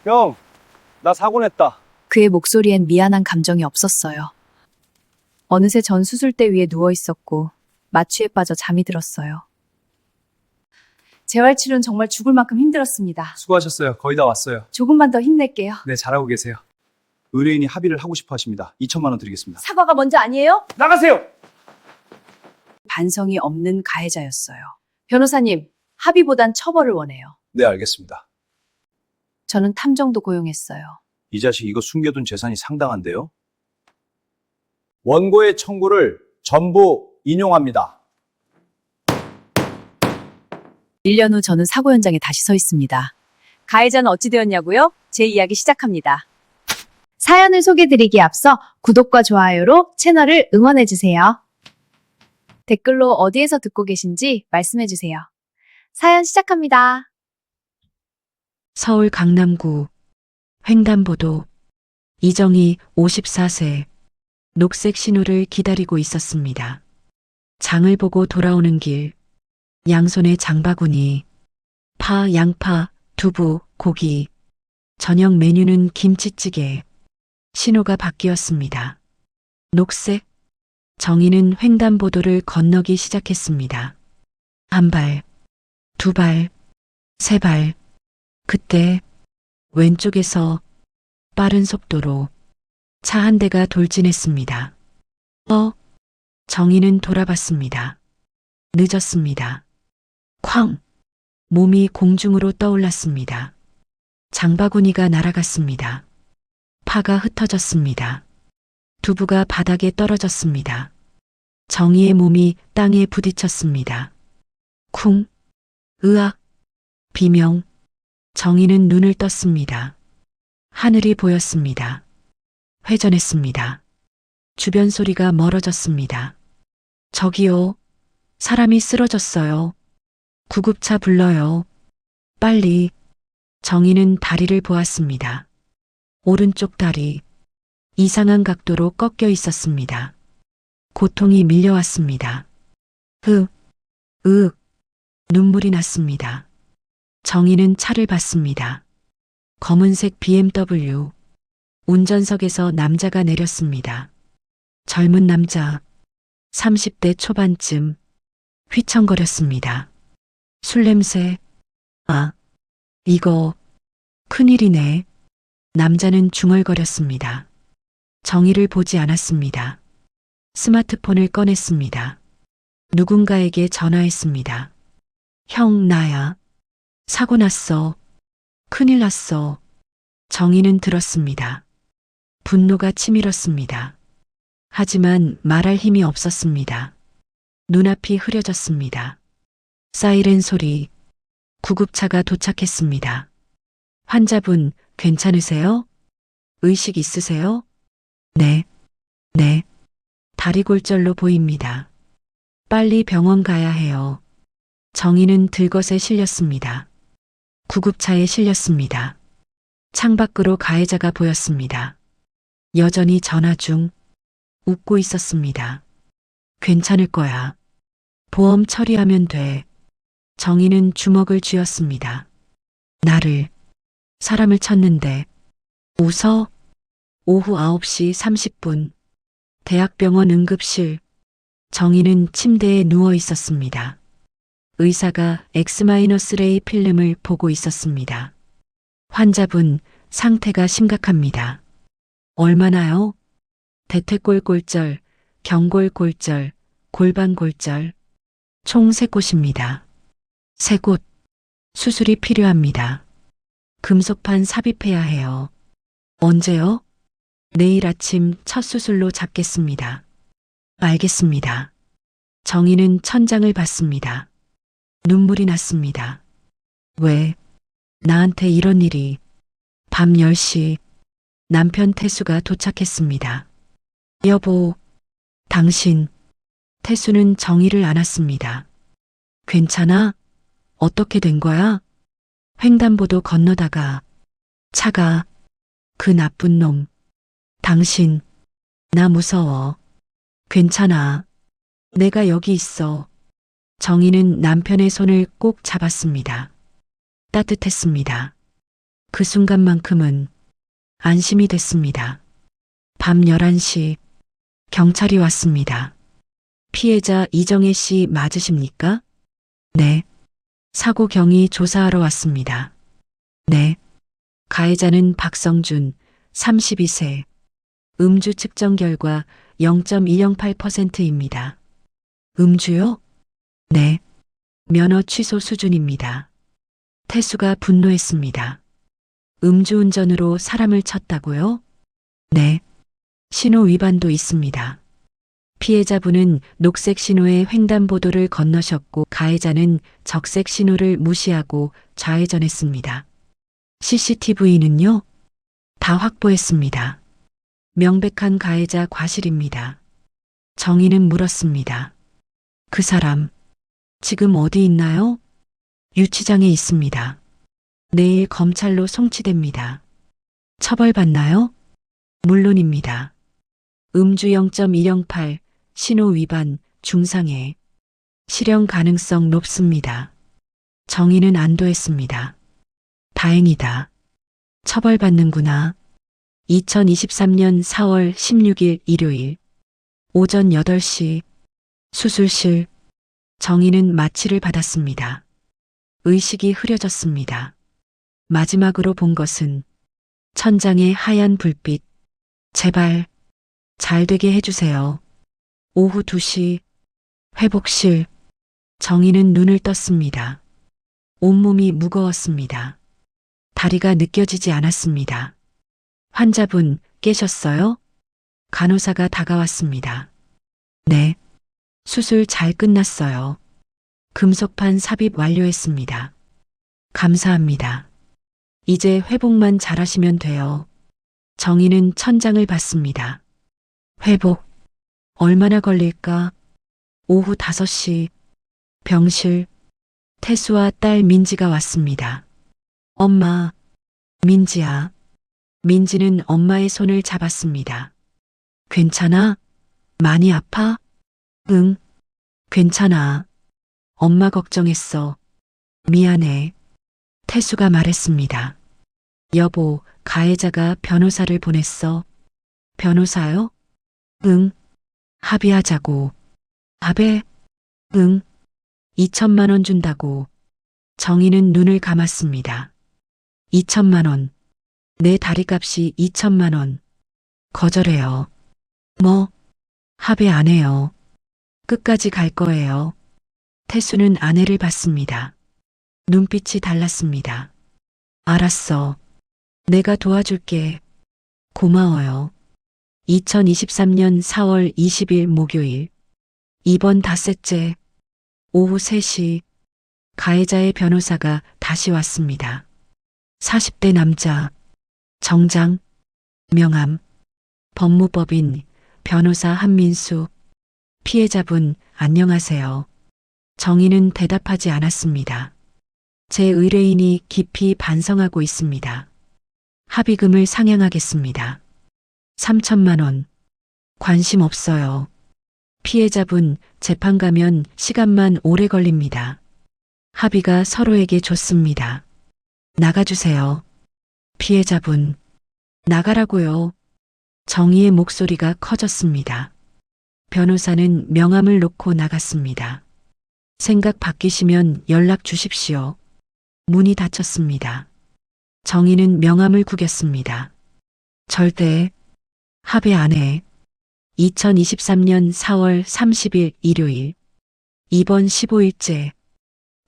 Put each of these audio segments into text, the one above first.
형, 나 사고 냈다. 그의 목소리엔 미안한 감정이 없었어요. 어느새 전 수술대 위에 누워 있었고 마취에 빠져 잠이 들었어요. 재활 치료는 정말 죽을 만큼 힘들었습니다. 수고하셨어요. 거의 다 왔어요. 조금만 더 힘낼게요. 네, 잘하고 계세요. 의뢰인이 합의를 하고 싶어 하십니다. 2천만 원 드리겠습니다. 사과가 먼저 아니에요? 나가세요! 반성이 없는 가해자였어요. 변호사님, 합의보단 처벌을 원해요. 네, 알겠습니다. 저는 탐정도 고용했어요. 이 자식 이거 숨겨둔 재산이 상당한데요? 원고의 청구를 전부 인용합니다. 1년 후 저는 사고 현장에 다시 서 있습니다. 가해자는 어찌 되었냐고요? 제 이야기 시작합니다. 사연을 소개드리기에 앞서 구독과 좋아요로 채널을 응원해주세요. 댓글로 어디에서 듣고 계신지 말씀해주세요. 사연 시작합니다. 서울 강남구 횡단보도 이정희 54세 녹색 신호를 기다리고 있었습니다. 장을 보고 돌아오는 길 양손에 장바구니 파, 양파, 두부, 고기 저녁 메뉴는 김치찌개 신호가 바뀌었습니다. 녹색 정희는 횡단보도를 건너기 시작했습니다. 한 발, 두 발, 세 발 그때 왼쪽에서 빠른 속도로 차 한 대가 돌진했습니다. 정희는 돌아봤습니다. 늦었습니다. 쾅! 몸이 공중으로 떠올랐습니다. 장바구니가 날아갔습니다. 파가 흩어졌습니다. 두부가 바닥에 떨어졌습니다. 정희의 몸이 땅에 부딪혔습니다. 쿵! 으악! 비명! 정희는 눈을 떴습니다. 하늘이 보였습니다. 회전했습니다. 주변 소리가 멀어졌습니다. 저기요. 사람이 쓰러졌어요. 구급차 불러요. 빨리. 정희는 다리를 보았습니다. 오른쪽 다리. 이상한 각도로 꺾여 있었습니다. 고통이 밀려왔습니다. 눈물이 났습니다. 정희는 차를 봤습니다. 검은색 BMW. 운전석에서 남자가 내렸습니다. 젊은 남자. 30대 초반쯤. 휘청거렸습니다. 술 냄새. 이거 큰일이네. 남자는 중얼거렸습니다. 정희를 보지 않았습니다. 스마트폰을 꺼냈습니다. 누군가에게 전화했습니다. 형, 나야. 사고 났어. 큰일 났어. 정희는 들었습니다. 분노가 치밀었습니다. 하지만 말할 힘이 없었습니다. 눈앞이 흐려졌습니다. 사이렌 소리. 구급차가 도착했습니다. 환자분, 괜찮으세요? 의식 있으세요? 네. 다리 골절로 보입니다. 빨리 병원 가야 해요. 정희는 들것에 실렸습니다. 구급차에 실렸습니다. 창밖으로 가해자가 보였습니다. 여전히 전화 중 웃고 있었습니다. 괜찮을 거야. 보험 처리하면 돼. 정희는 주먹을 쥐었습니다. 사람을 쳤는데. 웃어? 오후 9시 30분. 대학병원 응급실. 정희는 침대에 누워 있었습니다. 의사가 X-레이 필름을 보고 있었습니다. 환자분, 상태가 심각합니다. 얼마나요? 대퇴골 골절, 경골 골절, 골반 골절. 총 3곳입니다. 3곳. 수술이 필요합니다. 금속판 삽입해야 해요. 언제요? 내일 아침 첫 수술로 잡겠습니다. 알겠습니다. 정희는 천장을 봤습니다. 눈물이 났습니다. 왜? 나한테 이런 일이. 밤 10시 남편 태수가 도착했습니다. 여보, 당신. 태수는 정희를 안았습니다. 괜찮아? 어떻게 된 거야? 횡단보도 건너다가 차가. 그 나쁜 놈. 당신. 나 무서워. 괜찮아. 내가 여기 있어. 정희는 남편의 손을 꼭 잡았습니다. 따뜻했습니다. 그 순간만큼은 안심이 됐습니다. 밤 11시 경찰이 왔습니다. 피해자 이정혜 씨 맞으십니까? 네. 사고 경위 조사하러 왔습니다. 네. 가해자는 박성준, 32세. 음주 측정 결과 0.208%입니다. 음주요? 네. 면허 취소 수준입니다. 태수가 분노했습니다. 음주운전으로 사람을 쳤다고요? 네. 신호 위반도 있습니다. 피해자분은 녹색 신호의 횡단보도를 건너셨고 가해자는 적색 신호를 무시하고 좌회전했습니다. CCTV는요? 다 확보했습니다. 명백한 가해자 과실입니다. 정의는 물었습니다. 그 사람, 지금 어디 있나요? 유치장에 있습니다. 내일 검찰로 송치됩니다. 처벌받나요? 물론입니다. 음주 0.208, 신호 위반, 중상해. 실형 가능성 높습니다. 정의는 안도했습니다. 다행이다. 처벌받는구나. 2023년 4월 16일 일요일 오전 8시 수술실 정의는 마취를 받았습니다. 의식이 흐려졌습니다. 마지막으로 본 것은 천장의 하얀 불빛. 제발 잘 되게 해주세요. 오후 2시 회복실 정의는 눈을 떴습니다. 온몸이 무거웠습니다. 다리가 느껴지지 않았습니다. 환자분 깨셨어요? 간호사가 다가왔습니다. 네. 수술 잘 끝났어요. 금속판 삽입 완료했습니다. 감사합니다. 이제 회복만 잘하시면 돼요. 정의는 천장을 봤습니다. 회복 얼마나 걸릴까? 오후 5시 병실 태수와 딸 민지가 왔습니다. 엄마, 민지야. 민지는 엄마의 손을 잡았습니다. 괜찮아? 많이 아파? 응, 괜찮아. 엄마 걱정했어. 미안해. 태수가 말했습니다. 여보, 가해자가 변호사를 보냈어. 변호사요? 응. 합의하자고. 합의? 응. 2천만 원 준다고. 정의는 눈을 감았습니다. 2천만 원. 내 다리값이 2천만 원. 거절해요. 뭐? 합의 안 해요. 끝까지 갈 거예요. 태수는 아내를 봤습니다. 눈빛이 달랐습니다. 알았어. 내가 도와줄게. 고마워요. 2023년 4월 20일 목요일. 이번 닷새째. 오후 3시. 가해자의 변호사가 다시 왔습니다. 40대 남자. 정장. 명함. 법무법인. 변호사 한민수. 피해자분, 안녕하세요. 정의는 대답하지 않았습니다. 제 의뢰인이 깊이 반성하고 있습니다. 합의금을 상향하겠습니다. 3천만 원. 관심 없어요. 피해자분, 재판 가면 시간만 오래 걸립니다. 합의가 서로에게 좋습니다. 나가주세요. 피해자분, 나가라고요. 정의의 목소리가 커졌습니다. 변호사는 명함을 놓고 나갔습니다. 생각 바뀌시면 연락 주십시오. 문이 닫혔습니다. 정의는 명함을 구겼습니다. 절대 합의 안 해. 2023년 4월 30일 일요일. 입원 15일째.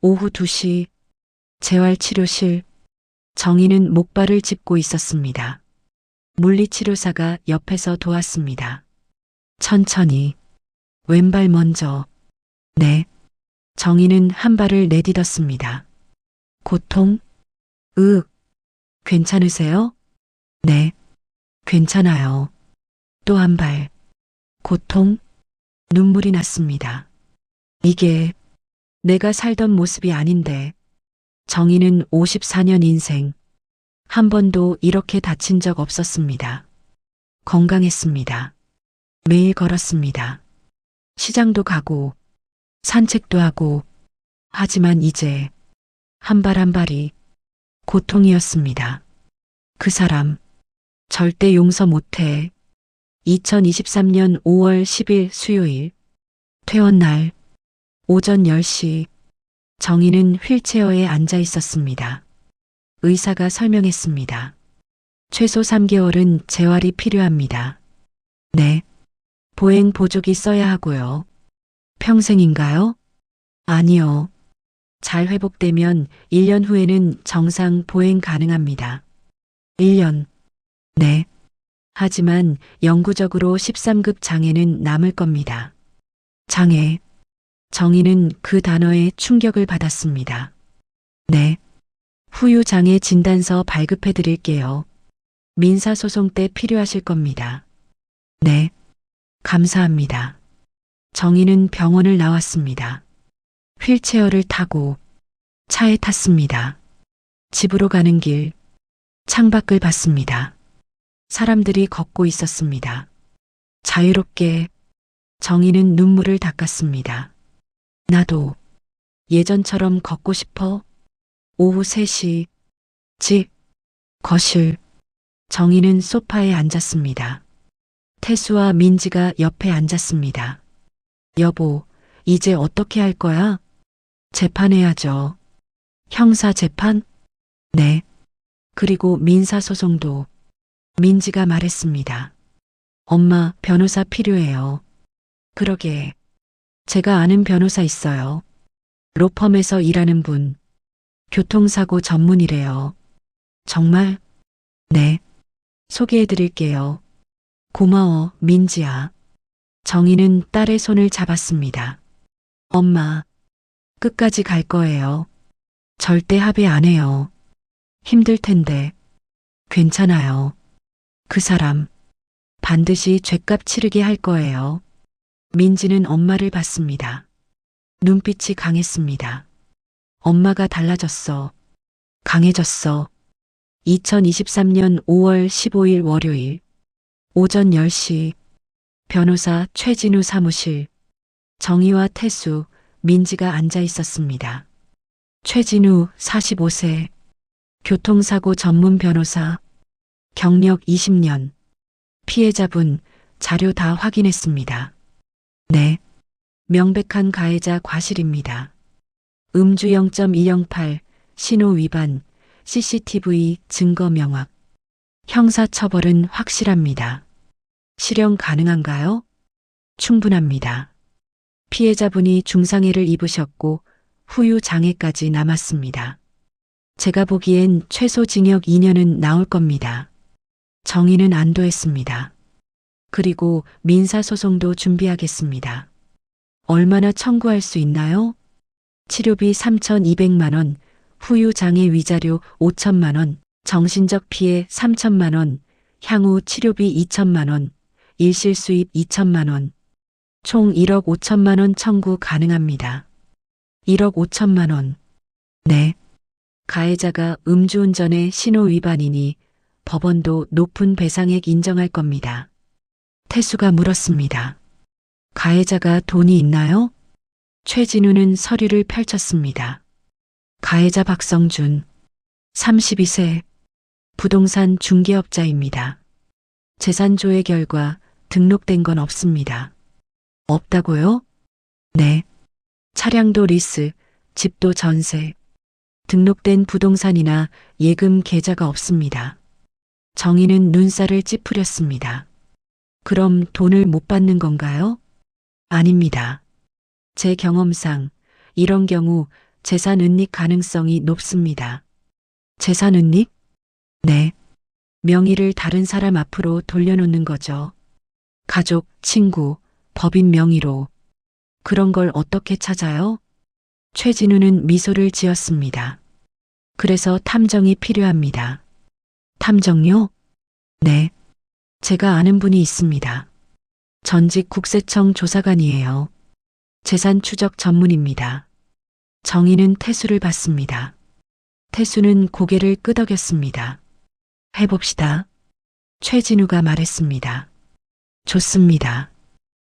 오후 2시. 재활치료실. 정의는 목발을 짚고 있었습니다. 물리치료사가 옆에서 도왔습니다. 천천히. 왼발 먼저. 네. 정의는 한 발을 내딛었습니다. 고통? 괜찮으세요? 네. 괜찮아요. 또 한 발. 고통? 눈물이 났습니다. 이게 내가 살던 모습이 아닌데. 정의는 54년 인생. 한 번도 이렇게 다친 적 없었습니다. 건강했습니다. 매일 걸었습니다. 시장도 가고, 산책도 하고, 하지만 이제 한 발 한 발이 고통이었습니다. 그 사람 절대 용서 못해. 2023년 5월 10일 수요일 퇴원날 오전 10시 정희는 휠체어에 앉아 있었습니다. 의사가 설명했습니다. 최소 3개월은 재활이 필요합니다. 네. 보행 보조기 써야 하고요. 평생인가요? 아니요. 잘 회복되면 1년 후에는 정상 보행 가능합니다. 1년. 네. 하지만 영구적으로 13급 장애는 남을 겁니다. 장애. 정희는 그 단어에 충격을 받았습니다. 네. 후유 장애 진단서 발급해 드릴게요. 민사소송 때 필요하실 겁니다. 네. 감사합니다. 정희는 병원을 나왔습니다. 휠체어를 타고 차에 탔습니다. 집으로 가는 길 창밖을 봤습니다. 사람들이 걷고 있었습니다. 자유롭게 정희는 눈물을 닦았습니다. 나도 예전처럼 걷고 싶어. 오후 3시 집 거실 정희는 소파에 앉았습니다. 태수와 민지가 옆에 앉았습니다. 여보, 이제 어떻게 할 거야? 재판해야죠. 형사 재판? 네. 그리고 민사소송도. 민지가 말했습니다. 엄마, 변호사 필요해요. 그러게. 제가 아는 변호사 있어요. 로펌에서 일하는 분. 교통사고 전문이래요. 정말? 네. 소개해 드릴게요. 고마워, 민지야. 정희는 딸의 손을 잡았습니다. 엄마, 끝까지 갈 거예요. 절대 합의 안 해요. 힘들 텐데. 괜찮아요. 그 사람, 반드시 죗값 치르게 할 거예요. 민지는 엄마를 봤습니다. 눈빛이 강했습니다. 엄마가 달라졌어. 강해졌어. 2023년 5월 15일 월요일 오전 10시 변호사 최진우 사무실 정희와 태수, 민지가 앉아 있었습니다. 최진우 45세 교통사고 전문 변호사 경력 20년 피해자분 자료 다 확인했습니다. 네. 명백한 가해자 과실입니다. 음주 0.208 신호 위반 CCTV 증거 명확 형사처벌은 확실합니다. 실형 가능한가요? 충분합니다. 피해자분이 중상해를 입으셨고 후유 장애까지 남았습니다. 제가 보기엔 최소 징역 2년은 나올 겁니다. 정의는 안도했습니다. 그리고 민사소송도 준비하겠습니다. 얼마나 청구할 수 있나요? 치료비 3,200만 원, 후유 장애 위자료 5천만 원, 정신적 피해 3천만 원, 향후 치료비 2천만 원, 일실 수입 2천만 원, 총 1억 5천만 원 청구 가능합니다. 1억 5천만 원. 네. 가해자가 음주운전의 신호 위반이니 법원도 높은 배상액 인정할 겁니다. 태수가 물었습니다. 가해자가 돈이 있나요? 최진우는 서류를 펼쳤습니다. 가해자 박성준, 32세, 부동산 중개업자입니다. 재산 조회 결과 등록된 건 없습니다. 없다고요? 네. 차량도 리스, 집도 전세, 등록된 부동산이나 예금 계좌가 없습니다. 정희는 눈살을 찌푸렸습니다. 그럼 돈을 못 받는 건가요? 아닙니다. 제 경험상 이런 경우 재산 은닉 가능성이 높습니다. 재산 은닉? 네. 명의를 다른 사람 앞으로 돌려놓는 거죠. 가족, 친구, 법인 명의로. 그런 걸 어떻게 찾아요? 최진우는 미소를 지었습니다. 그래서 탐정이 필요합니다. 탐정요? 네. 제가 아는 분이 있습니다. 전직 국세청 조사관이에요. 재산 추적 전문입니다. 정희는 태수를 봤습니다. 태수는 고개를 끄덕였습니다. 해봅시다. 최진우가 말했습니다. 좋습니다.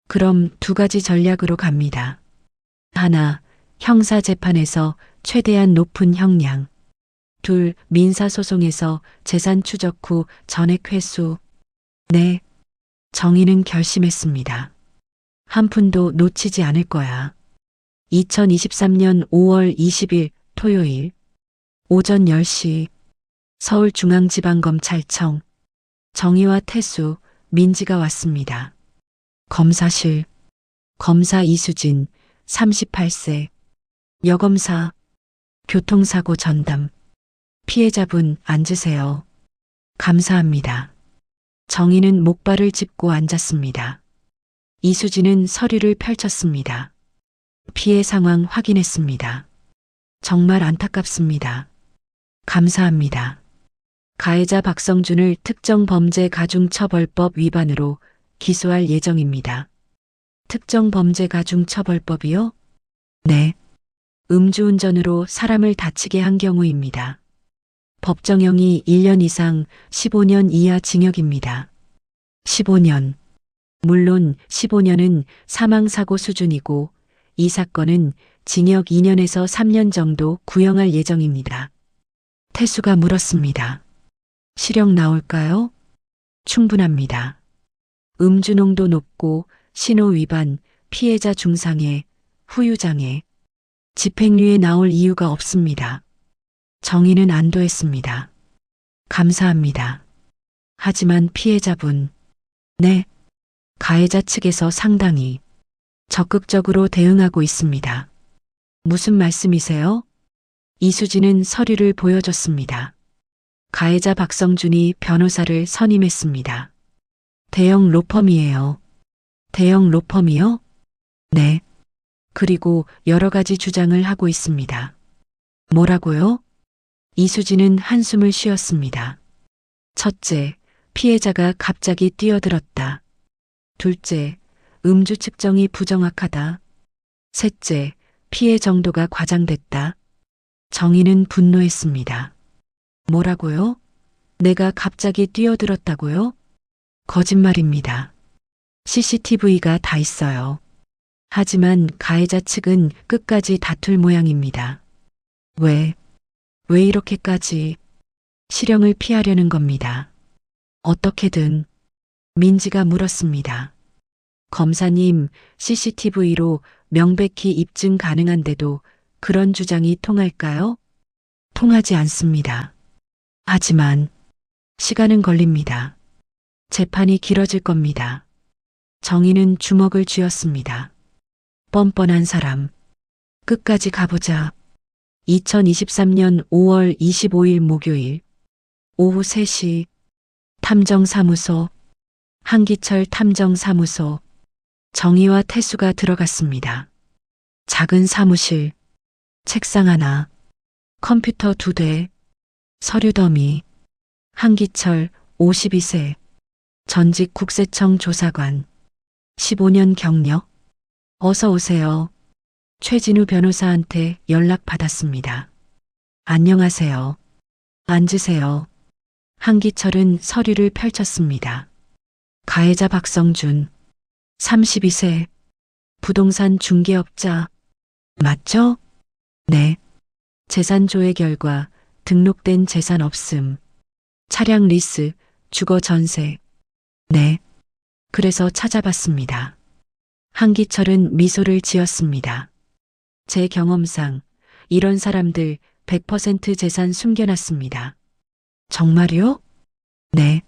그럼 2가지 전략으로 갑니다. 하나, 형사재판에서 최대한 높은 형량. 둘, 민사소송에서 재산 추적 후 전액 회수. 네. 정희는 결심했습니다. 한 푼도 놓치지 않을 거야. 2023년 5월 20일 토요일 오전 10시 서울중앙지방검찰청 정희와 태수, 민지가 왔습니다. 검사실 검사 이수진 38세 여검사 교통사고 전담 피해자분 앉으세요. 감사합니다. 정희는 목발을 짚고 앉았습니다. 이수진은 서류를 펼쳤습니다. 피해 상황 확인했습니다. 정말 안타깝습니다. 감사합니다. 가해자 박성준을 특정범죄가중처벌법 위반으로 기소할 예정입니다. 특정범죄가중처벌법이요? 네. 음주운전으로 사람을 다치게 한 경우입니다. 법정형이 1년 이상 15년 이하 징역입니다. 15년. 물론 15년은 사망사고 수준이고 이 사건은 징역 2년에서 3년 정도 구형할 예정입니다. 태수가 물었습니다. 실형 나올까요? 충분합니다. 음주농도 높고 신호위반, 피해자 중상해, 후유장애, 집행유예 나올 이유가 없습니다. 정희는 안도했습니다. 감사합니다. 하지만 피해자분, 네, 가해자 측에서 상당히 적극적으로 대응하고 있습니다. 무슨 말씀이세요? 이수진은 서류를 보여줬습니다. 가해자 박성준이 변호사를 선임했습니다. 대형 로펌이에요. 대형 로펌이요? 네. 그리고 여러 가지 주장을 하고 있습니다. 뭐라고요? 이수진은 한숨을 쉬었습니다. 첫째, 피해자가 갑자기 뛰어들었다. 둘째, 음주 측정이 부정확하다. 셋째, 피해 정도가 과장됐다. 정희는 분노했습니다. 뭐라고요? 내가 갑자기 뛰어들었다고요? 거짓말입니다. CCTV가 다 있어요. 하지만 가해자 측은 끝까지 다툴 모양입니다. 왜 이렇게까지 실형을 피하려는 겁니다. 어떻게든 민지가 물었습니다. 검사님, CCTV로 명백히 입증 가능한데도 그런 주장이 통할까요? 통하지 않습니다. 하지만 시간은 걸립니다. 재판이 길어질 겁니다. 정희는 주먹을 쥐었습니다. 뻔뻔한 사람. 끝까지 가보자. 2023년 5월 25일 목요일 오후 3시 탐정사무소 한기철 탐정사무소 정희와 태수가 들어갔습니다. 작은 사무실, 책상 하나, 컴퓨터 2대, 서류 더미, 한기철 52세, 전직 국세청 조사관, 15년 경력, 어서 오세요. 최진우 변호사한테 연락받았습니다. 안녕하세요. 앉으세요. 한기철은 서류를 펼쳤습니다. 가해자 박성준, 32세, 부동산 중개업자, 맞죠? 네. 재산 조회 결과 등록된 재산 없음. 차량 리스, 주거 전세. 네. 그래서 찾아봤습니다. 한기철은 미소를 지었습니다. 제 경험상 이런 사람들 100% 재산 숨겨놨습니다. 정말요? 네.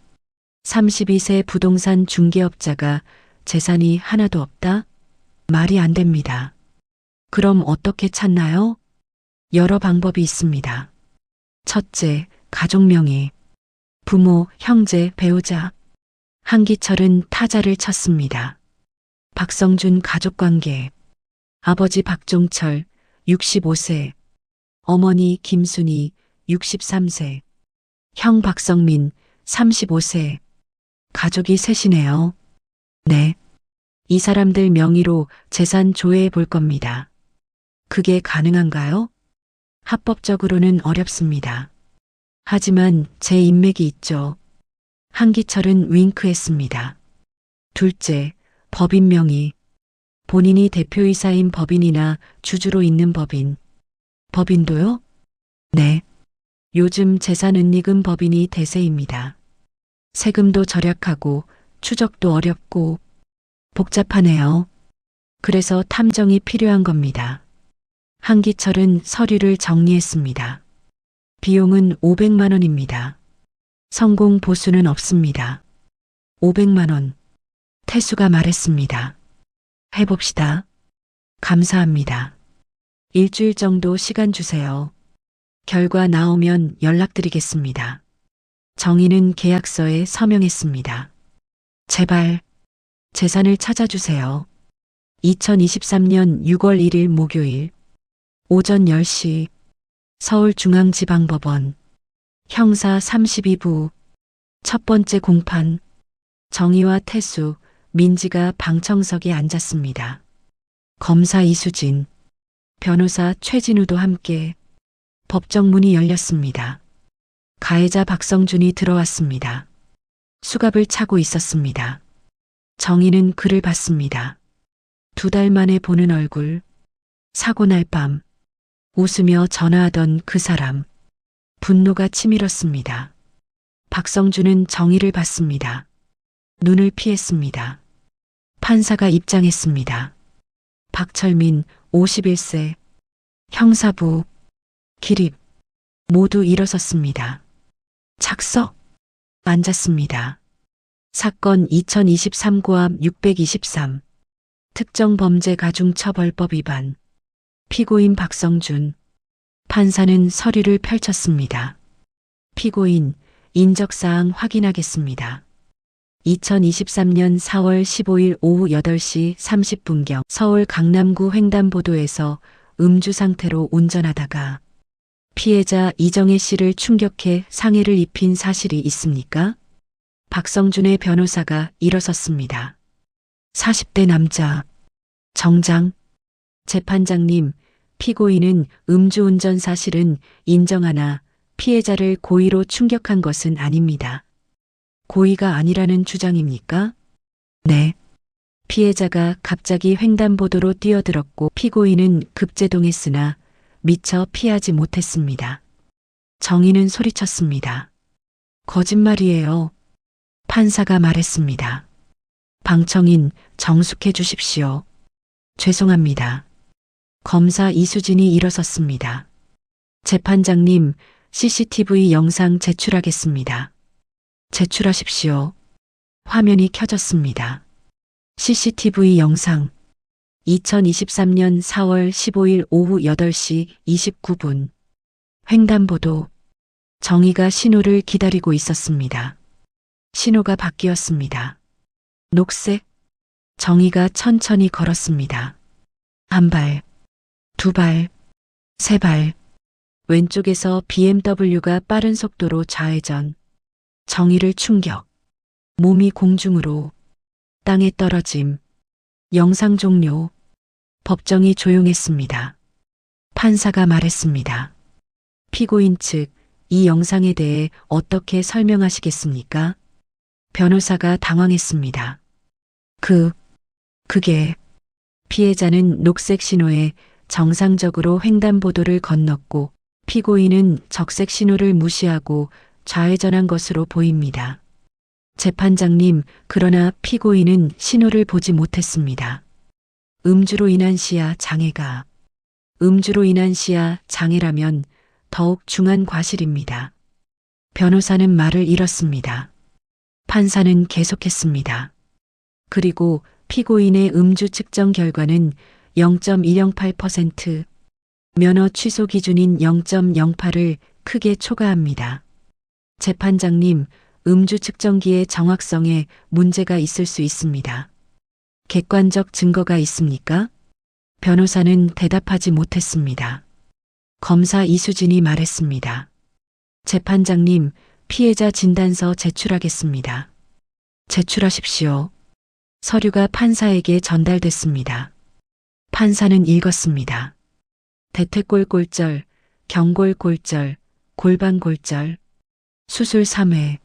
32세 부동산 중개업자가 재산이 하나도 없다? 말이 안 됩니다. 그럼 어떻게 찾나요? 여러 방법이 있습니다. 첫째, 가족 명의. 부모, 형제, 배우자. 한기철은 타자를 쳤습니다. 박성준 가족관계. 아버지 박종철, 65세. 어머니 김순희, 63세. 형 박성민, 35세. 가족이 셋이네요. 네. 이 사람들 명의로 재산 조회해 볼 겁니다. 그게 가능한가요? 합법적으로는 어렵습니다. 하지만 제 인맥이 있죠. 한기철은 윙크했습니다. 둘째, 법인 명의. 본인이 대표이사인 법인이나 주주로 있는 법인. 법인도요? 네. 요즘 재산 은닉은 법인이 대세입니다. 세금도 절약하고 추적도 어렵고 복잡하네요. 그래서 탐정이 필요한 겁니다. 한기철은 서류를 정리했습니다. 비용은 500만 원입니다. 성공 보수는 없습니다. 500만 원. 태수가 말했습니다. 해봅시다. 감사합니다. 일주일 정도 시간 주세요. 결과 나오면 연락드리겠습니다. 정희는 계약서에 서명했습니다. 제발 재산을 찾아주세요. 2023년 6월 1일 목요일 오전 10시 서울중앙지방법원 형사 32부 첫 번째 공판 정희와 태수, 민지가 방청석에 앉았습니다. 검사 이수진, 변호사 최진우도 함께 법정 문이 열렸습니다. 가해자 박성준이 들어왔습니다. 수갑을 차고 있었습니다. 정희는 그를 봤습니다. 2달 만에 보는 얼굴, 사고 날 밤, 웃으며 전화하던 그 사람, 분노가 치밀었습니다. 박성준은 정희를 봤습니다. 눈을 피했습니다. 판사가 입장했습니다. 박철민, 51세, 형사부, 기립, 모두 일어섰습니다. 착석, 앉았습니다. 사건 2023 고압 623, 특정범죄가중처벌법 위반, 피고인 박성준, 판사는 서류를 펼쳤습니다. 피고인, 인적사항 확인하겠습니다. 2023년 4월 15일 오후 8시 30분경 서울 강남구 횡단보도에서 음주 상태로 운전하다가 피해자 이정혜 씨를 충격해 상해를 입힌 사실이 있습니까? 박성준의 변호사가 일어섰습니다. 40대 남자, 정장, 재판장님, 피고인은 음주운전 사실은 인정하나 피해자를 고의로 충격한 것은 아닙니다. 고의가 아니라는 주장입니까? 네. 피해자가 갑자기 횡단보도로 뛰어들었고 피고인은 급제동했으나 미처 피하지 못했습니다. 정희는 소리쳤습니다. 거짓말이에요. 판사가 말했습니다. 방청인 정숙해 주십시오. 죄송합니다. 검사 이수진이 일어섰습니다. 재판장님, CCTV 영상 제출하겠습니다. 제출하십시오. 화면이 켜졌습니다. CCTV 영상 2023년 4월 15일 오후 8시 29분 횡단보도 정희가 신호를 기다리고 있었습니다. 신호가 바뀌었습니다. 녹색 정희가 천천히 걸었습니다. 한 발, 두 발, 세 발 왼쪽에서 BMW가 빠른 속도로 좌회전 정희를 충격 몸이 공중으로 땅에 떨어짐 영상 종료 법정이 조용했습니다. 판사가 말했습니다. 피고인 측 이 영상에 대해 어떻게 설명하시겠습니까? 변호사가 당황했습니다. 그게 피해자는 녹색 신호에 정상적으로 횡단보도를 건넜고 피고인은 적색 신호를 무시하고 좌회전한 것으로 보입니다. 재판장님, 그러나 피고인은 신호를 보지 못했습니다. 음주로 인한 시야 장애가 음주로 인한 시야 장애라면 더욱 중한 과실입니다. 변호사는 말을 잃었습니다. 판사는 계속했습니다. 그리고 피고인의 음주 측정 결과는 0.108%, 면허 취소 기준인 0.08을 크게 초과합니다. 재판장님, 음주 측정기의 정확성에 문제가 있을 수 있습니다. 객관적 증거가 있습니까? 변호사는 대답하지 못했습니다. 검사 이수진이 말했습니다. 재판장님, 피해자 진단서 제출하겠습니다. 제출하십시오. 서류가 판사에게 전달됐습니다. 판사는 읽었습니다. 대퇴골골절, 경골골절, 골반골절, 수술 3회,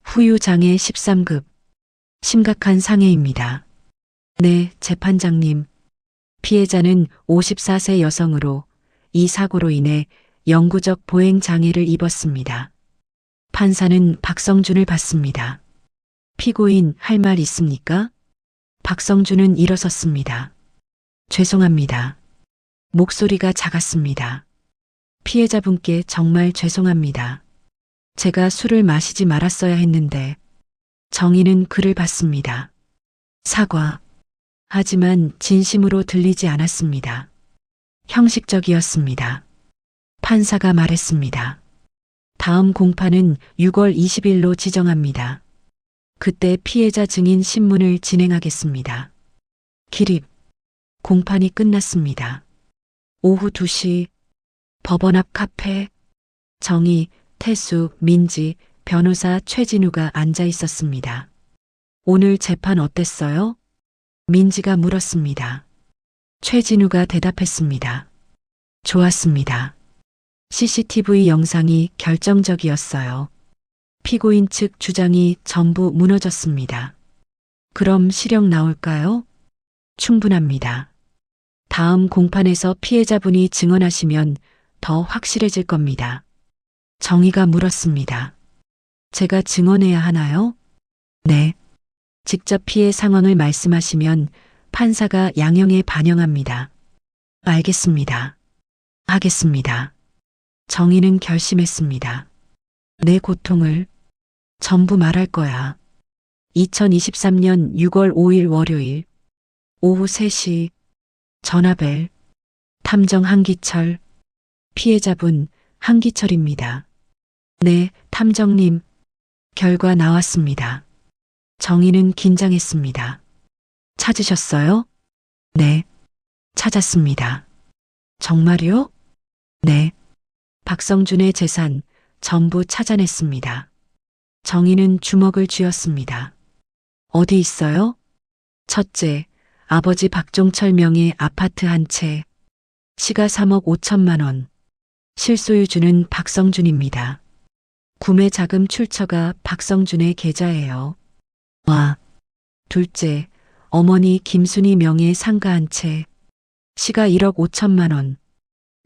후유장애 13급, 심각한 상해입니다. 네, 재판장님. 피해자는 54세 여성으로 이 사고로 인해 영구적 보행 장애를 입었습니다. 판사는 박성준을 봤습니다. 피고인 할 말 있습니까? 박성준은 일어섰습니다. 죄송합니다. 목소리가 작았습니다. 피해자분께 정말 죄송합니다. 제가 술을 마시지 말았어야 했는데. 정의는 그를 봤습니다. 사과. 하지만 진심으로 들리지 않았습니다. 형식적이었습니다. 판사가 말했습니다. 다음 공판은 6월 20일로 지정합니다. 그때 피해자 증인 신문을 진행하겠습니다. 기립. 공판이 끝났습니다. 오후 2시 법원 앞 카페. 정의, 태수, 민지, 변호사 최진우가 앉아 있었습니다. 오늘 재판 어땠어요? 민지가 물었습니다. 최진우가 대답했습니다. 좋았습니다. CCTV 영상이 결정적이었어요. 피고인 측 주장이 전부 무너졌습니다. 그럼 실형 나올까요? 충분합니다. 다음 공판에서 피해자분이 증언하시면 더 확실해질 겁니다. 정의가 물었습니다. 제가 증언해야 하나요? 네. 직접 피해 상황을 말씀하시면 판사가 양형에 반영합니다. 알겠습니다. 하겠습니다. 정의는 결심했습니다. 내 고통을 전부 말할 거야. 2023년 6월 5일 월요일 오후 3시 전화벨. 탐정 한기철. 피해자분 한기철입니다. 네, 탐정님. 결과 나왔습니다. 정의는 긴장했습니다. 찾으셨어요? 네. 찾았습니다. 정말요? 네. 박성준의 재산 전부 찾아냈습니다. 정의는 주먹을 쥐었습니다. 어디 있어요? 첫째, 아버지 박종철 명의 아파트 한 채. 시가 3억 5천만 원. 실소유주는 박성준입니다. 구매 자금 출처가 박성준의 계좌예요. 와. 둘째, 어머니 김순희 명의 상가 한 채. 시가 1억 5천만 원.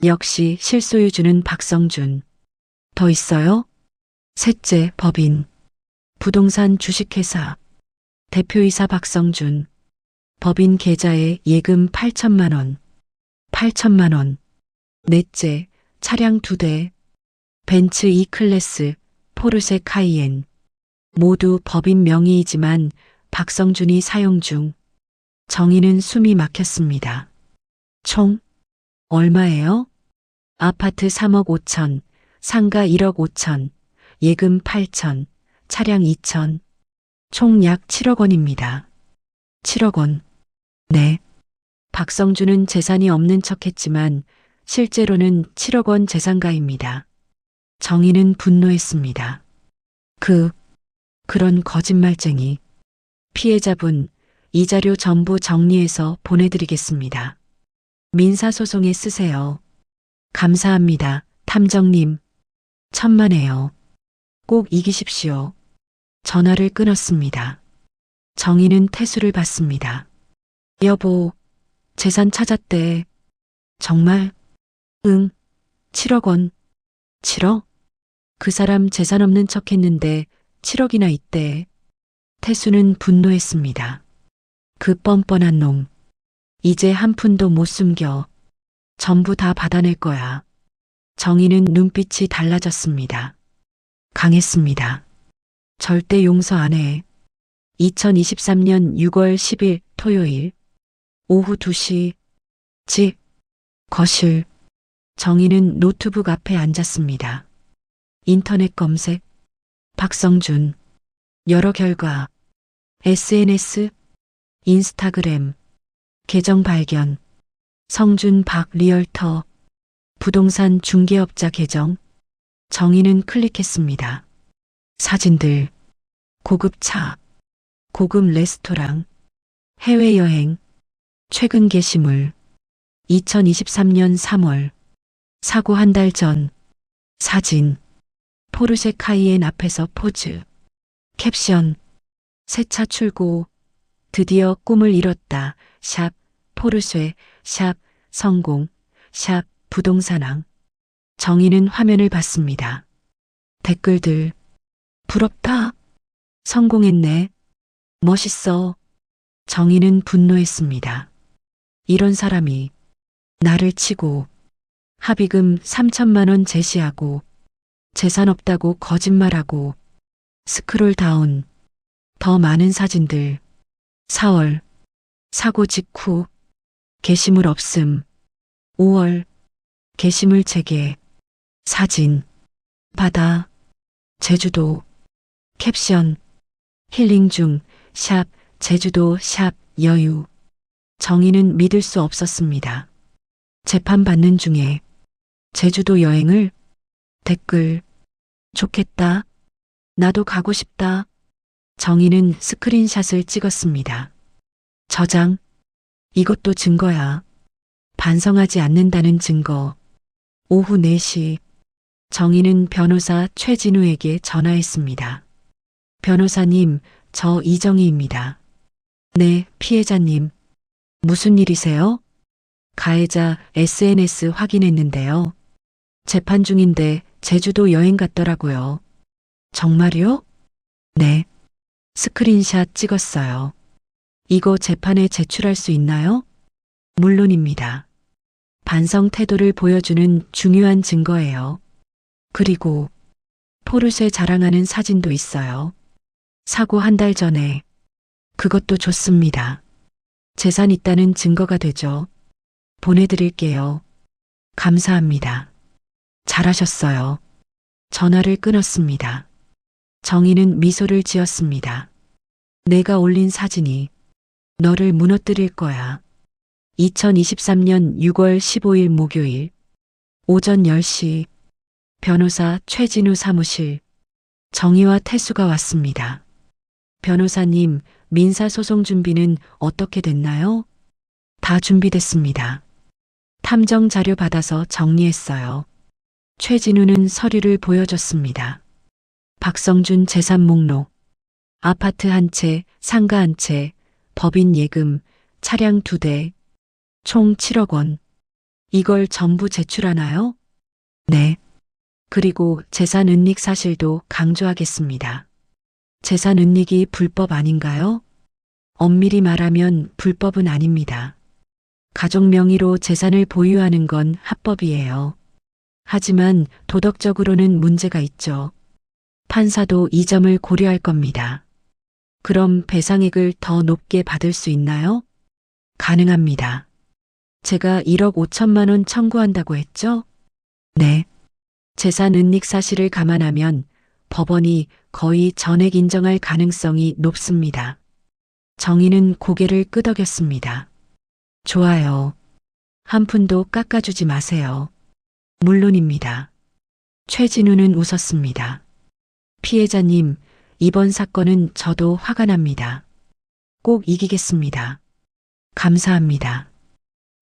역시 실소유주는 박성준. 더 있어요? 셋째, 법인. 부동산 주식회사. 대표이사 박성준. 법인 계좌에 예금 8천만 원. 8천만 원. 넷째, 차량 2대. 벤츠 E클래스, 포르쉐 카이엔. 모두 법인 명의이지만 박성준이 사용 중. 정의는 숨이 막혔습니다. 총 얼마예요? 아파트 3억 5천, 상가 1억 5천, 예금 8천, 차량 2천. 총 약 7억 원입니다. 7억 원. 네. 박성준은 재산이 없는 척했지만 실제로는 7억 원 재산가입니다. 정의는 분노했습니다. 그런 거짓말쟁이. 피해자분, 이 자료 전부 정리해서 보내드리겠습니다. 민사소송에 쓰세요. 감사합니다, 탐정님. 천만에요. 꼭 이기십시오. 전화를 끊었습니다. 정의는 태수를 받습니다. 여보, 재산 찾았대. 정말? 응. 7억 원. 7억? 그 사람 재산 없는 척 했는데 7억이나 있대. 태수는 분노했습니다. 그 뻔뻔한 놈. 이제 한 푼도 못 숨겨. 전부 다 받아낼 거야. 정의는 눈빛이 달라졌습니다. 강했습니다. 절대 용서 안 해. 2023년 6월 10일 토요일 오후 2시 집 거실. 정의는 노트북 앞에 앉았습니다. 인터넷 검색 박성준. 여러 결과 SNS 인스타그램 계정 발견 성준 박 리얼터 부동산 중개업자 계정. 정의는 클릭했습니다. 사진들 고급 차 고급 레스토랑 해외여행 최근 게시물 2023년 3월 사고 한 달 전 사진 포르쉐 카이엔 앞에서 포즈 캡션 새 차 출고 드디어 꿈을 이뤘다 샵 포르쉐 샵 성공 샵 부동산왕 정희는 화면을 봤습니다. 댓글들. 부럽다. 성공했네. 멋있어. 정희는 분노했습니다. 이런 사람이 나를 치고 합의금 3천만 원 제시하고 재산 없다고 거짓말하고 스크롤 다운. 더 많은 사진들. 4월. 사고 직후. 게시물 없음. 5월. 게시물 재개. 사진. 바다. 제주도. 캡션. 힐링 중. 샵. 제주도. 샵. 여유. 정희는 믿을 수 없었습니다. 재판받는 중에 제주도 여행을. 댓글. 좋겠다. 나도 가고 싶다. 정희는 스크린샷을 찍었습니다. 저장. 이것도 증거야. 반성하지 않는다는 증거. 오후 4시. 정희는 변호사 최진우에게 전화했습니다. 변호사님, 저 이정희입니다. 네, 피해자님. 무슨 일이세요? 가해자 SNS 확인했는데요. 재판 중인데 제주도 여행 갔더라고요. 정말요? 네. 스크린샷 찍었어요. 이거 재판에 제출할 수 있나요? 물론입니다. 반성 태도를 보여주는 중요한 증거예요. 그리고 포르쉐 자랑하는 사진도 있어요. 사고 한 달 전에. 그것도 좋습니다. 재산 있다는 증거가 되죠. 보내드릴게요. 감사합니다. 잘하셨어요. 전화를 끊었습니다. 정희는 미소를 지었습니다. 내가 올린 사진이 너를 무너뜨릴 거야. 2023년 6월 15일 목요일 오전 10시 변호사 최진우 사무실. 정희와 태수가 왔습니다. 변호사님, 민사소송 준비는 어떻게 됐나요? 다 준비됐습니다. 탐정 자료 받아서 정리했어요. 최진우는 서류를 보여줬습니다. 박성준 재산 목록, 아파트 한 채, 상가 한 채, 법인 예금, 차량 2대, 총 7억 원. 이걸 전부 제출하나요? 네. 그리고 재산 은닉 사실도 강조하겠습니다. 재산 은닉이 불법 아닌가요? 엄밀히 말하면 불법은 아닙니다. 가족 명의로 재산을 보유하는 건 합법이에요. 하지만 도덕적으로는 문제가 있죠. 판사도 이 점을 고려할 겁니다. 그럼 배상액을 더 높게 받을 수 있나요? 가능합니다. 제가 1억 5천만 원 청구한다고 했죠? 네. 재산 은닉 사실을 감안하면 법원이 거의 전액 인정할 가능성이 높습니다. 정희는 고개를 끄덕였습니다. 좋아요. 한 푼도 깎아주지 마세요. 물론입니다. 최진우는 웃었습니다. 피해자님, 이번 사건은 저도 화가 납니다. 꼭 이기겠습니다. 감사합니다.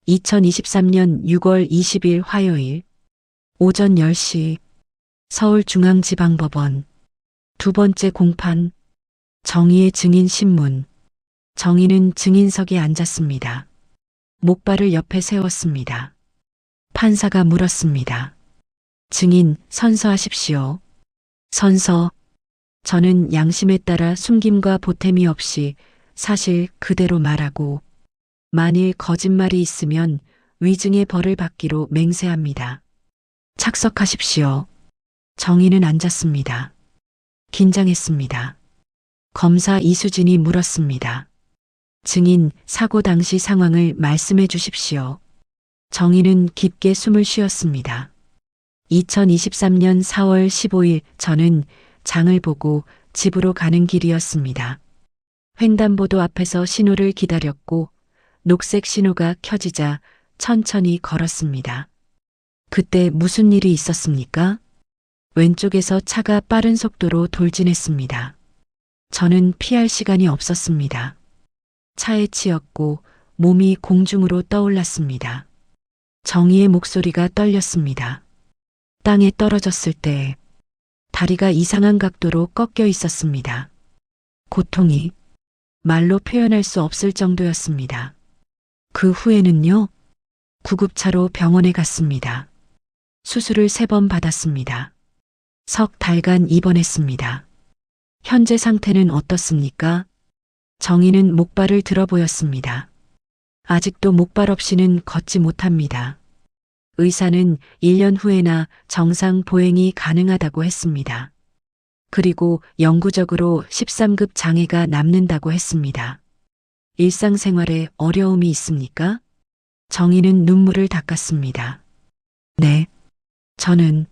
2023년 6월 20일 화요일 오전 10시 서울중앙지방법원 두 번째 공판. 정희의 증인신문. 정희는 증인석에 앉았습니다. 목발을 옆에 세웠습니다. 판사가 물었습니다. 증인, 선서하십시오. 선서. 저는 양심에 따라 숨김과 보탬이 없이 사실 그대로 말하고 만일 거짓말이 있으면 위증의 벌을 받기로 맹세합니다. 착석하십시오. 정희는 앉았습니다. 긴장했습니다. 검사 이수진이 물었습니다. 증인, 사고 당시 상황을 말씀해 주십시오. 정희는 깊게 숨을 쉬었습니다. 2023년 4월 15일 저는 장을 보고 집으로 가는 길이었습니다. 횡단보도 앞에서 신호를 기다렸고 녹색 신호가 켜지자 천천히 걸었습니다. 그때 무슨 일이 있었습니까? 왼쪽에서 차가 빠른 속도로 돌진했습니다. 저는 피할 시간이 없었습니다. 차에 치였고 몸이 공중으로 떠올랐습니다. 정희의 목소리가 떨렸습니다. 땅에 떨어졌을 때 다리가 이상한 각도로 꺾여 있었습니다. 고통이 말로 표현할 수 없을 정도였습니다. 그 후에는요, 구급차로 병원에 갔습니다. 수술을 3번 받았습니다. 석 달간 입원했습니다. 현재 상태는 어떻습니까? 정희는 목발을 들어 보였습니다. 아직도 목발 없이는 걷지 못합니다. 의사는 1년 후에나 정상 보행이 가능하다고 했습니다. 그리고 영구적으로 13급 장애가 남는다고 했습니다. 일상생활에 어려움이 있습니까? 정희는 눈물을 닦았습니다. 네. 저는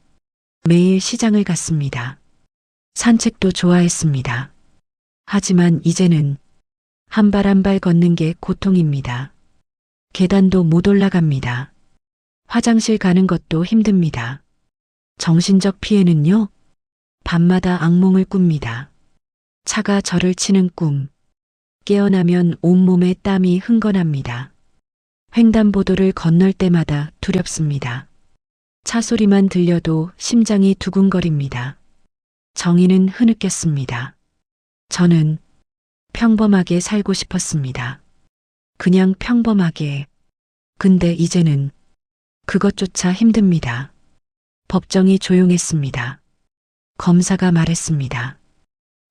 매일 시장을 갔습니다. 산책도 좋아했습니다. 하지만 이제는 한 발 한 발 걷는 게 고통입니다. 계단도 못 올라갑니다. 화장실 가는 것도 힘듭니다. 정신적 피해는요? 밤마다 악몽을 꿉니다. 차가 저를 치는 꿈. 깨어나면 온몸에 땀이 흥건합니다. 횡단보도를 건널 때마다 두렵습니다. 차 소리만 들려도 심장이 두근거립니다. 정희는 흐느꼈습니다. 저는 평범하게 살고 싶었습니다. 그냥 평범하게. 근데 이제는 그것조차 힘듭니다. 법정이 조용했습니다. 검사가 말했습니다.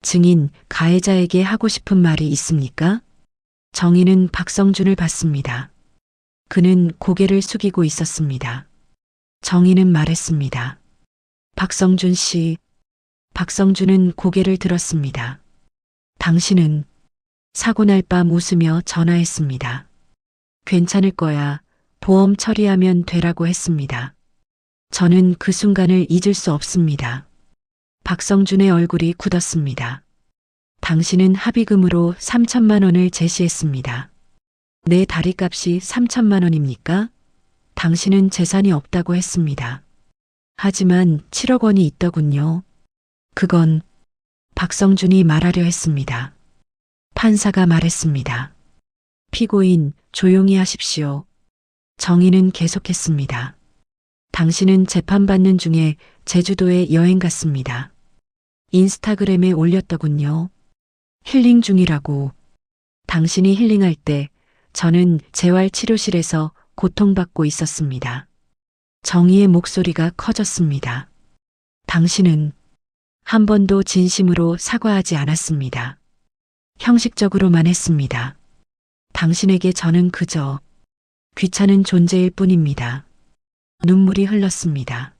증인, 가해자에게 하고 싶은 말이 있습니까? 정희는 박성준을 봤습니다. 그는 고개를 숙이고 있었습니다. 정희는 말했습니다. 박성준 씨. 박성준은 고개를 들었습니다. 당신은 사고 날 밤 웃으며 전화했습니다. 괜찮을 거야. 보험 처리하면 되라고 했습니다. 저는 그 순간을 잊을 수 없습니다. 박성준의 얼굴이 굳었습니다. 당신은 합의금으로 3천만 원을 제시했습니다. 내 다리값이 3천만 원입니까? 당신은 재산이 없다고 했습니다. 하지만 7억 원이 있더군요. 그건 박성준이 말하려 했습니다. 판사가 말했습니다. 피고인, 조용히 하십시오. 정희는 계속했습니다. 당신은 재판받는 중에 제주도에 여행 갔습니다. 인스타그램에 올렸더군요. 힐링 중이라고. 당신이 힐링할 때 저는 재활치료실에서 고통받고 있었습니다. 정희의 목소리가 커졌습니다. 당신은 한 번도 진심으로 사과하지 않았습니다. 형식적으로만 했습니다. 당신에게 저는 그저 귀찮은 존재일 뿐입니다. 눈물이 흘렀습니다.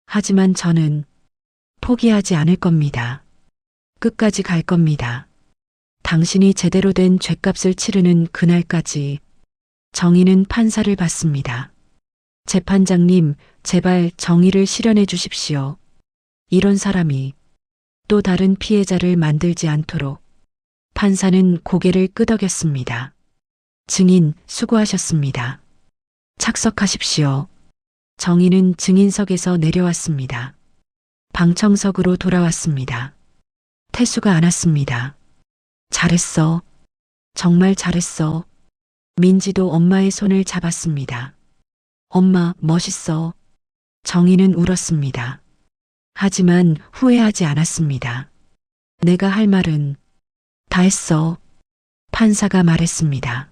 하지만 저는 포기하지 않을 겁니다. 끝까지 갈 겁니다. 당신이 제대로 된 죗값을 치르는 그날까지. 정희는 판사를 봤습니다. 재판장님, 제발 정의를 실현해 주십시오. 이런 사람이 또 다른 피해자를 만들지 않도록. 판사는 고개를 끄덕였습니다. 증인, 수고하셨습니다. 착석하십시오. 정희는 증인석에서 내려왔습니다. 방청석으로 돌아왔습니다. 태수가 안았습니다. 잘했어. 정말 잘했어. 민지도 엄마의 손을 잡았습니다. 엄마, 멋있어. 정희는 울었습니다. 하지만 후회하지 않았습니다. 내가 할 말은 다 했어. 판사가 말했습니다.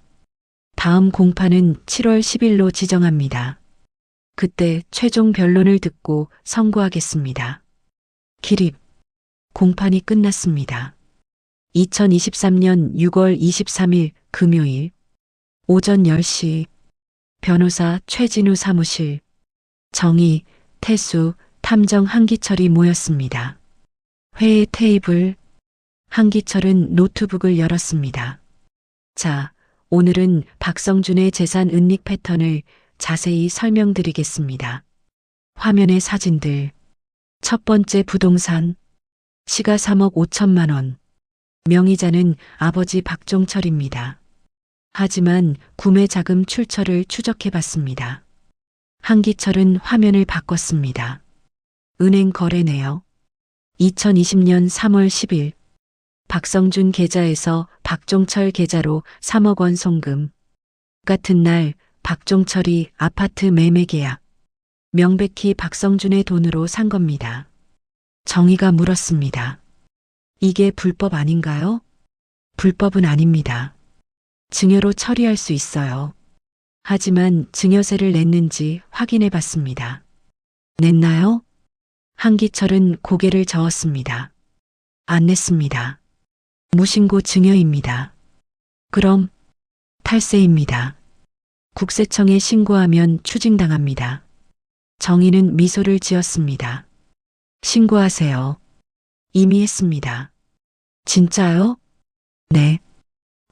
다음 공판은 7월 10일로 지정합니다. 그때 최종 변론을 듣고 선고하겠습니다. 기립. 공판이 끝났습니다. 2023년 6월 23일 금요일 오전 10시 변호사 최진우 사무실. 정희, 태수, 탐정 한기철이 모였습니다. 회의 테이블. 한기철은 노트북을 열었습니다. 자, 오늘은 박성준의 재산 은닉 패턴을 자세히 설명드리겠습니다. 화면의 사진들. 첫 번째 부동산. 시가 3억 5천만 원. 명의자는 아버지 박종철입니다. 하지만 구매 자금 출처를 추적해 봤습니다. 한기철은 화면을 바꿨습니다. 은행 거래 내역. 2020년 3월 10일 박성준 계좌에서 박종철 계좌로 3억 원 송금. 같은 날 박종철이 아파트 매매 계약. 명백히 박성준의 돈으로 산 겁니다. 정희가 물었습니다. 이게 불법 아닌가요? 불법은 아닙니다. 증여로 처리할 수 있어요. 하지만 증여세를 냈는지 확인해 봤습니다. 냈나요? 한기철은 고개를 저었습니다. 안 냈습니다. 무신고 증여입니다. 그럼 탈세입니다. 국세청에 신고하면 추징당합니다. 정희는 미소를 지었습니다. 신고하세요. 이미 했습니다. 진짜요? 네.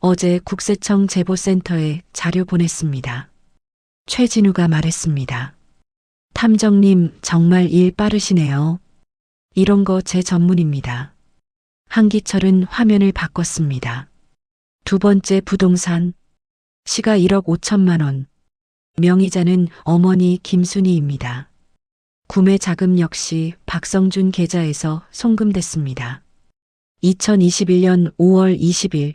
어제 국세청 제보센터에 자료 보냈습니다. 최진우가 말했습니다. 탐정님 정말 일 빠르시네요. 이런 거 제 전문입니다. 한기철은 화면을 바꿨습니다. 두 번째 부동산. 시가 1억 5천만 원. 명의자는 어머니 김순희입니다. 구매 자금 역시 박성준 계좌에서 송금됐습니다. 2021년 5월 20일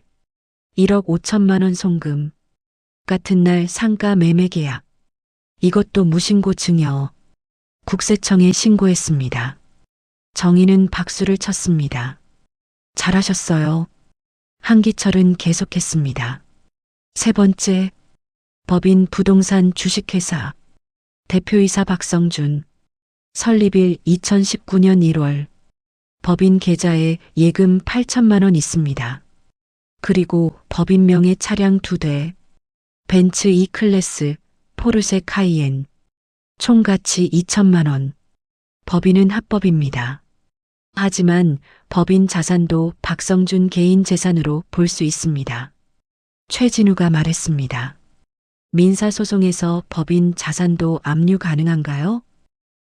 1억 5천만 원 송금. 같은 날 상가 매매 계약. 이것도 무신고 증여. 국세청에 신고했습니다. 정희는 박수를 쳤습니다. 잘하셨어요. 한기철은 계속했습니다. 세 번째, 법인 부동산 주식회사. 대표이사 박성준. 설립일 2019년 1월. 법인 계좌에 예금 8천만 원 있습니다. 그리고 법인명의 차량 2대, 벤츠 E클래스, 포르쉐 카이엔. 총 가치 2천만 원. 법인은 합법입니다. 하지만 법인 자산도 박성준 개인 재산으로 볼 수 있습니다. 최진우가 말했습니다. 민사소송에서 법인 자산도 압류 가능한가요?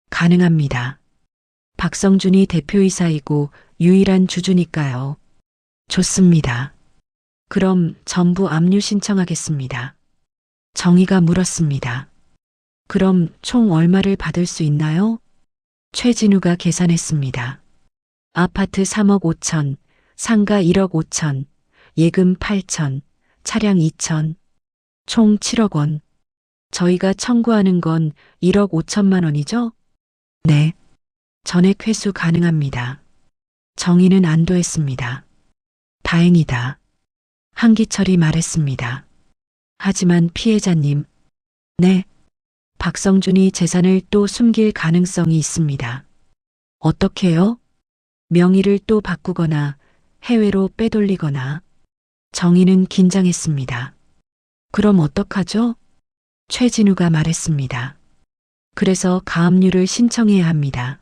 가능합니다. 박성준이 대표이사이고 유일한 주주니까요. 좋습니다. 그럼 전부 압류 신청하겠습니다. 정희가 물었습니다. 그럼 총 얼마를 받을 수 있나요? 최진우가 계산했습니다. 아파트 3억 5천, 상가 1억 5천, 예금 8천, 차량 2천, 총 7억 원. 저희가 청구하는 건 1억 5천만 원이죠? 네. 전액 회수 가능합니다. 정희는 안도했습니다. 다행이다. 한기철이 말했습니다. 하지만 피해자님, 네. 박성준이 재산을 또 숨길 가능성이 있습니다. 어떻게요? 명의를 또 바꾸거나 해외로 빼돌리거나. 정희는 긴장했습니다. 그럼 어떡하죠? 최진우가 말했습니다. 그래서 가압류를 신청해야 합니다.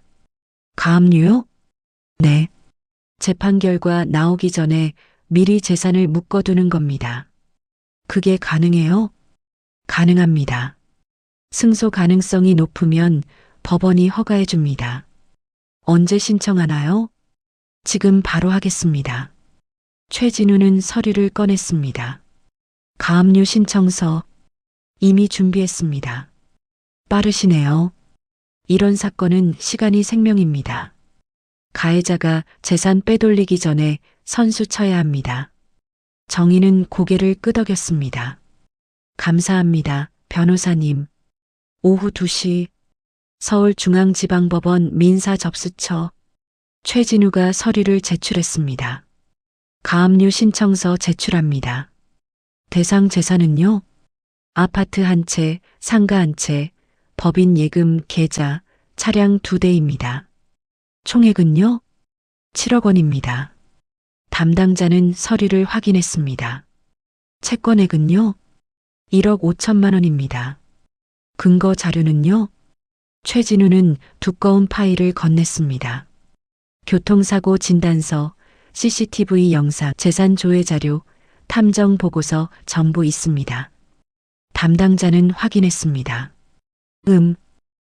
가압류요? 네. 재판 결과 나오기 전에 미리 재산을 묶어두는 겁니다. 그게 가능해요? 가능합니다. 승소 가능성이 높으면 법원이 허가해 줍니다. 언제 신청하나요? 지금 바로 하겠습니다. 최진우는 서류를 꺼냈습니다. 가압류 신청서 이미 준비했습니다. 빠르시네요. 이런 사건은 시간이 생명입니다. 가해자가 재산 빼돌리기 전에 선수 쳐야 합니다. 정희는 고개를 끄덕였습니다. 감사합니다, 변호사님. 오후 2시 서울중앙지방법원 민사접수처. 최진우가 서류를 제출했습니다. 가압류 신청서 제출합니다. 대상 재산은요? 아파트 한 채, 상가 한 채, 법인 예금 계좌, 차량 2대입니다. 총액은요? 7억 원입니다. 담당자는 서류를 확인했습니다. 채권액은요? 1억 5천만 원입니다. 근거 자료는요? 최진우는 두꺼운 파일을 건넸습니다. 교통사고 진단서, CCTV 영상, 재산 조회 자료, 탐정 보고서 전부 있습니다. 담당자는 확인했습니다.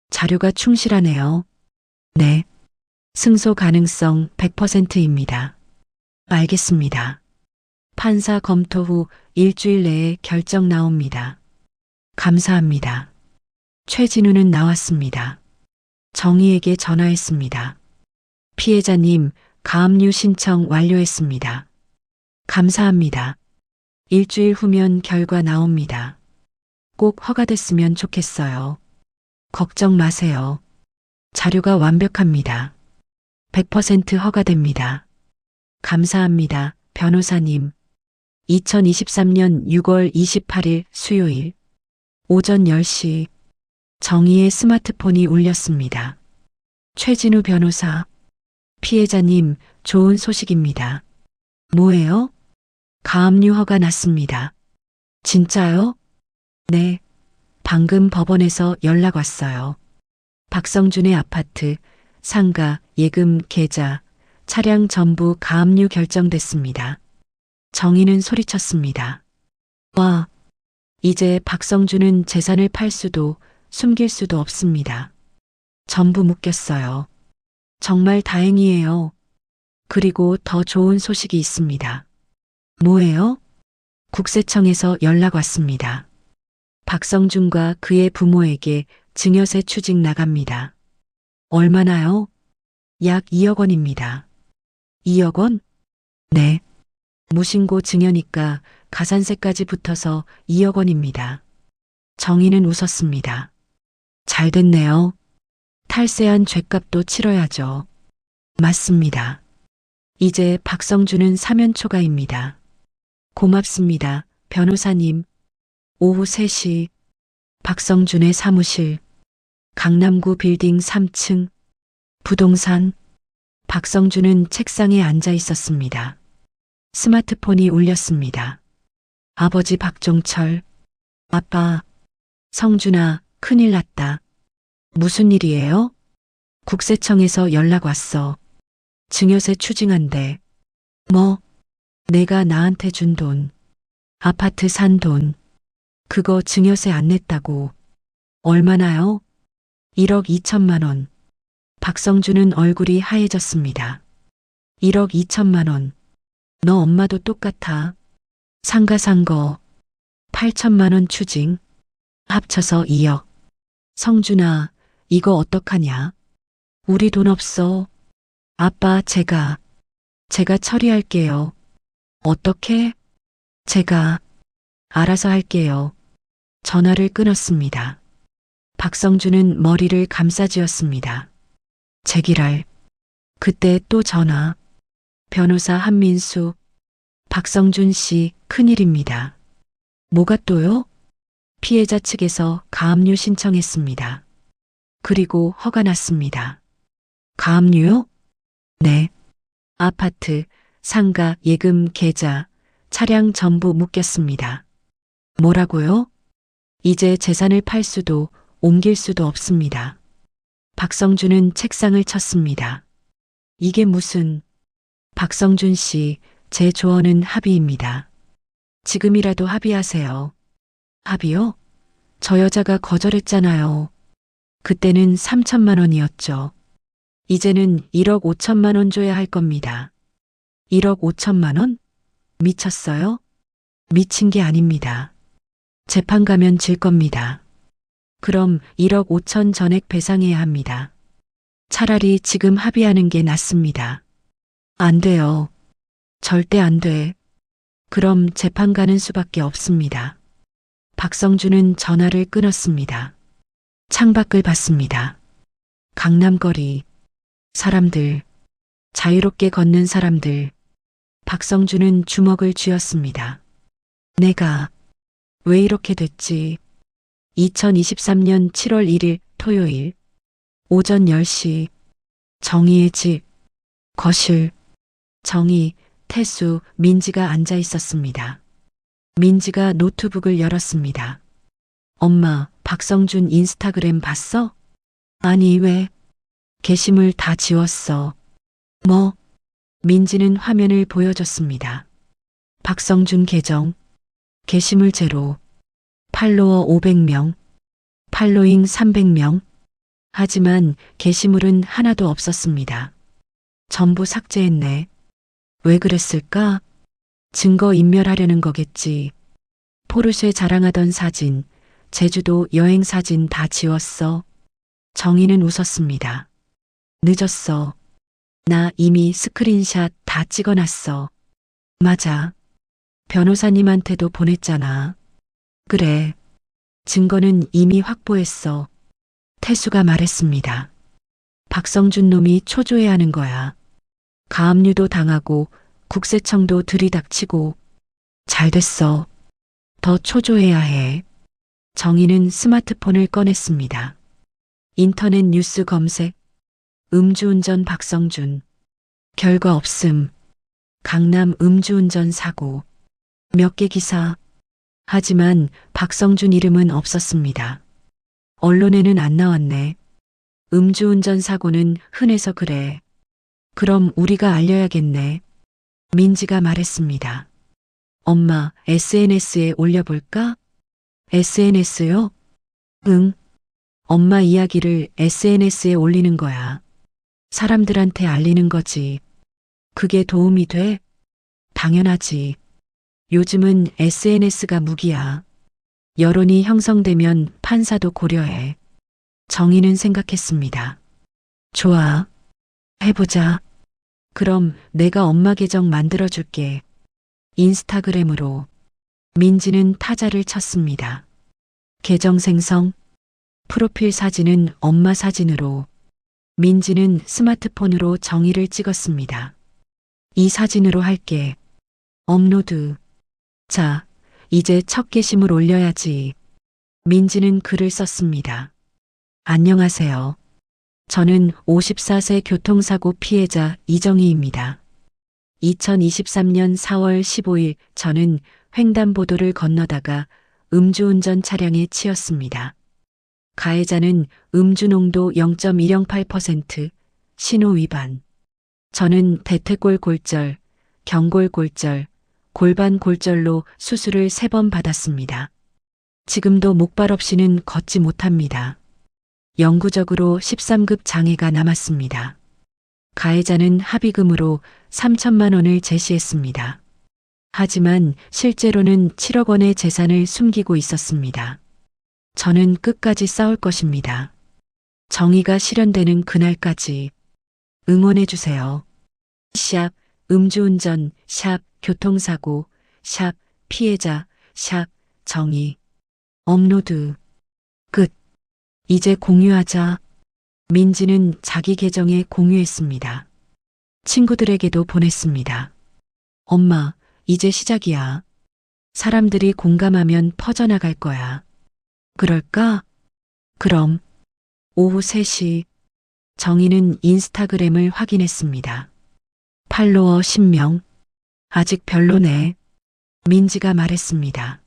자료가 충실하네요. 네. 승소 가능성 100%입니다. 알겠습니다. 판사 검토 후 일주일 내에 결정 나옵니다. 감사합니다. 최진우는 나왔습니다. 정희에게 전화했습니다. 피해자님, 가압류 신청 완료했습니다. 감사합니다. 일주일 후면 결과 나옵니다. 꼭 허가됐으면 좋겠어요. 걱정 마세요. 자료가 완벽합니다. 100% 허가됩니다. 감사합니다, 변호사님. 2023년 6월 28일 수요일 오전 10시 정희의 스마트폰이 울렸습니다. 최진우 변호사. 피해자님, 좋은 소식입니다. 뭐예요? 가압류허가 났습니다. 진짜요? 네. 방금 법원에서 연락 왔어요. 박성준의 아파트, 상가, 예금, 계좌, 차량 전부 가압류 결정됐습니다. 정희는 소리쳤습니다. 와, 이제 박성준은 재산을 팔 수도 숨길 수도 없습니다. 전부 묶였어요. 정말 다행이에요. 그리고 더 좋은 소식이 있습니다. 뭐예요? 국세청에서 연락 왔습니다. 박성준과 그의 부모에게 증여세 추징 나갑니다. 얼마나요? 약 2억 원입니다. 2억 원? 네. 무신고 증여니까 가산세까지 붙어서 2억 원입니다. 정희는 웃었습니다. 잘 됐네요. 탈세한 죗값도 치러야죠. 맞습니다. 이제 박성준은 사면 초과입니다. 고맙습니다, 변호사님. 오후 3시 박성준의 사무실, 강남구 빌딩 3층, 부동산. 박성준은 책상에 앉아 있었습니다. 스마트폰이 울렸습니다. 아버지 박종철. 아빠. 성준아, 큰일 났다. 무슨 일이에요? 국세청에서 연락 왔어. 증여세 추징한대. 뭐? 내가 나한테 준 돈. 아파트 산 돈. 그거 증여세 안 냈다고. 얼마나요? 1억 2천만 원. 박성준은 얼굴이 하얘졌습니다. 1억 2천만 원. 너 엄마도 똑같아. 상가 산 거 8천만 원 추징. 합쳐서 2억. 성준아, 이거 어떡하냐? 우리 돈 없어. 아빠, 제가 처리할게요. 어떻게? 제가 알아서 할게요. 전화를 끊었습니다. 박성준은 머리를 감싸쥐었습니다. 제기랄. 그때 또 전화. 변호사 한민수. 박성준 씨, 큰일입니다. 뭐가 또요? 피해자 측에서 가압류 신청했습니다. 그리고 허가 났습니다. 가압류요? 네. 아파트, 상가, 예금, 계좌, 차량 전부 묶였습니다. 뭐라고요? 이제 재산을 팔 수도 옮길 수도 없습니다. 박성준은 책상을 쳤습니다. 이게 무슨... 박성준 씨, 제 조언은 합의입니다. 지금이라도 합의하세요. 합의요? 저 여자가 거절했잖아요. 그때는 3천만 원이었죠. 이제는 1억 5천만 원 줘야 할 겁니다. 1억 5천만 원? 미쳤어요? 미친 게 아닙니다. 재판 가면 질 겁니다. 그럼 1억 5천 전액 배상해야 합니다. 차라리 지금 합의하는 게 낫습니다. 안 돼요. 절대 안 돼. 그럼 재판 가는 수밖에 없습니다. 박성준은 전화를 끊었습니다. 창밖을 봤습니다. 강남거리. 사람들. 자유롭게 걷는 사람들. 박성준은 주먹을 쥐었습니다. 내가 왜 이렇게 됐지? 2023년 7월 1일 토요일 오전 10시 정희의 집 거실. 정희, 태수, 민지가 앉아 있었습니다. 민지가 노트북을 열었습니다. 엄마, 박성준 인스타그램 봤어? 아니, 왜? 게시물 다 지웠어. 뭐? 민지는 화면을 보여줬습니다. 박성준 계정. 게시물 제로. 팔로워 500명. 팔로잉 300명. 하지만 게시물은 하나도 없었습니다. 전부 삭제했네. 왜 그랬을까? 증거 인멸하려는 거겠지. 포르쉐 자랑하던 사진, 제주도 여행 사진 다 지웠어. 정희는 웃었습니다. 늦었어. 나 이미 스크린샷 다 찍어놨어. 맞아. 변호사님한테도 보냈잖아. 그래. 증거는 이미 확보했어. 태수가 말했습니다. 박성준 놈이 초조해하는 거야. 가압류도 당하고 국세청도 들이닥치고. 잘 됐어. 더 초조해야 해. 정희는 스마트폰을 꺼냈습니다. 인터넷 뉴스 검색, 음주운전 박성준, 결과 없음, 강남 음주운전 사고, 몇 개 기사. 하지만 박성준 이름은 없었습니다. 언론에는 안 나왔네. 음주운전 사고는 흔해서 그래. 그럼 우리가 알려야겠네. 민지가 말했습니다. 엄마, SNS에 올려볼까? SNS요? 응. 엄마 이야기를 SNS에 올리는 거야. 사람들한테 알리는 거지. 그게 도움이 돼? 당연하지. 요즘은 SNS가 무기야. 여론이 형성되면 판사도 고려해. 정의는 생각했습니다. 좋아. 해보자. 그럼 내가 엄마 계정 만들어줄게. 인스타그램으로. 민지는 타자를 쳤습니다. 계정 생성. 프로필 사진은 엄마 사진으로. 민지는 스마트폰으로 정의를 찍었습니다. 이 사진으로 할게. 업로드. 자, 이제 첫 게시물 올려야지. 민지는 글을 썼습니다. 안녕하세요. 저는 54세 교통사고 피해자 이정희입니다. 2023년 4월 15일 저는 횡단보도를 건너다가 음주운전 차량에 치였습니다. 가해자는 음주농도 0.108%, 신호 위반. 저는 대퇴골 골절, 경골 골절, 골반 골절로 수술을 3번 받았습니다. 지금도 목발 없이는 걷지 못합니다. 영구적으로 13급 장애가 남았습니다. 가해자는 합의금으로 3천만 원을 제시했습니다. 하지만 실제로는 7억 원의 재산을 숨기고 있었습니다. 저는 끝까지 싸울 것입니다. 정의가 실현되는 그날까지 응원해 주세요. 샵 음주운전, 샵 교통사고, 샵 피해자, 샵 정의. 업로드. 끝. 이제 공유하자. 민지는 자기 계정에 공유했습니다. 친구들에게도 보냈습니다. 엄마, 이제 시작이야. 사람들이 공감하면 퍼져나갈 거야. 그럴까? 그럼. 오후 3시. 정희는 인스타그램을 확인했습니다. 팔로워 10명. 아직 별로네. 민지가 말했습니다.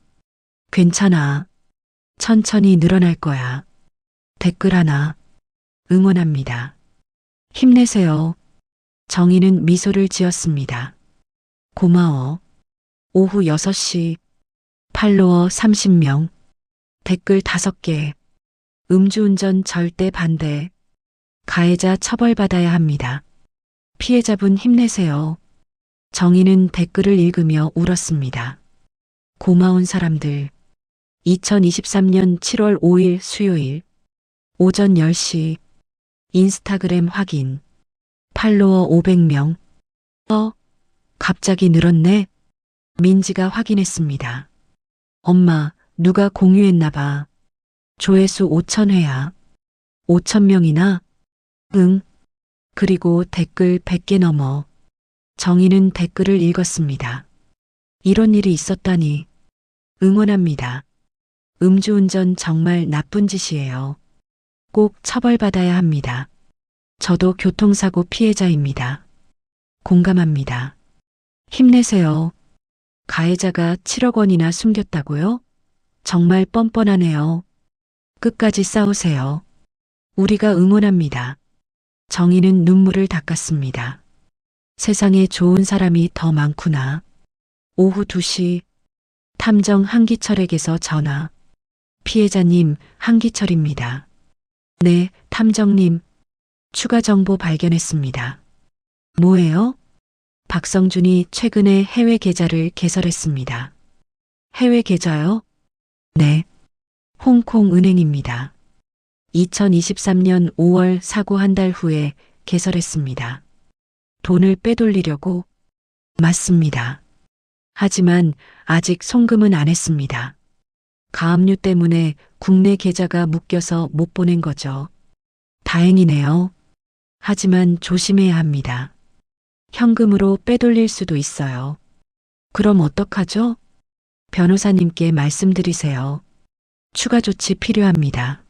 괜찮아. 천천히 늘어날 거야. 댓글 하나. 응원합니다. 힘내세요. 정희는 미소를 지었습니다. 고마워. 오후 6시. 팔로워 30명. 댓글 5개. 음주운전 절대 반대. 가해자 처벌받아야 합니다. 피해자분 힘내세요. 정희는 댓글을 읽으며 울었습니다. 고마운 사람들. 2023년 7월 5일 수요일. 오전 10시. 인스타그램 확인. 팔로워 500명. 갑자기 늘었네. 민지가 확인했습니다. 엄마, 누가 공유했나 봐. 조회수 5,000회야. 5,000명이나? 응. 그리고 댓글 100개 넘어. 정희는 댓글을 읽었습니다. 이런 일이 있었다니. 응원합니다. 음주운전 정말 나쁜 짓이에요. 꼭 처벌받아야 합니다. 저도 교통사고 피해자입니다. 공감합니다. 힘내세요. 가해자가 7억 원이나 숨겼다고요? 정말 뻔뻔하네요. 끝까지 싸우세요. 우리가 응원합니다. 정희는 눈물을 닦았습니다. 세상에 좋은 사람이 더 많구나. 오후 2시. 탐정 한기철에게서 전화. 피해자님, 한기철입니다. 네, 탐정님. 추가 정보 발견했습니다. 뭐예요? 박성준이 최근에 해외 계좌를 개설했습니다. 해외 계좌요? 네. 홍콩 은행입니다. 2023년 5월 사고 한 달 후에 개설했습니다. 돈을 빼돌리려고? 맞습니다. 하지만 아직 송금은 안 했습니다. 가압류 때문에 국내 계좌가 묶여서 못 보낸 거죠. 다행이네요. 하지만 조심해야 합니다. 현금으로 빼돌릴 수도 있어요. 그럼 어떡하죠? 변호사님께 말씀드리세요. 추가 조치 필요합니다.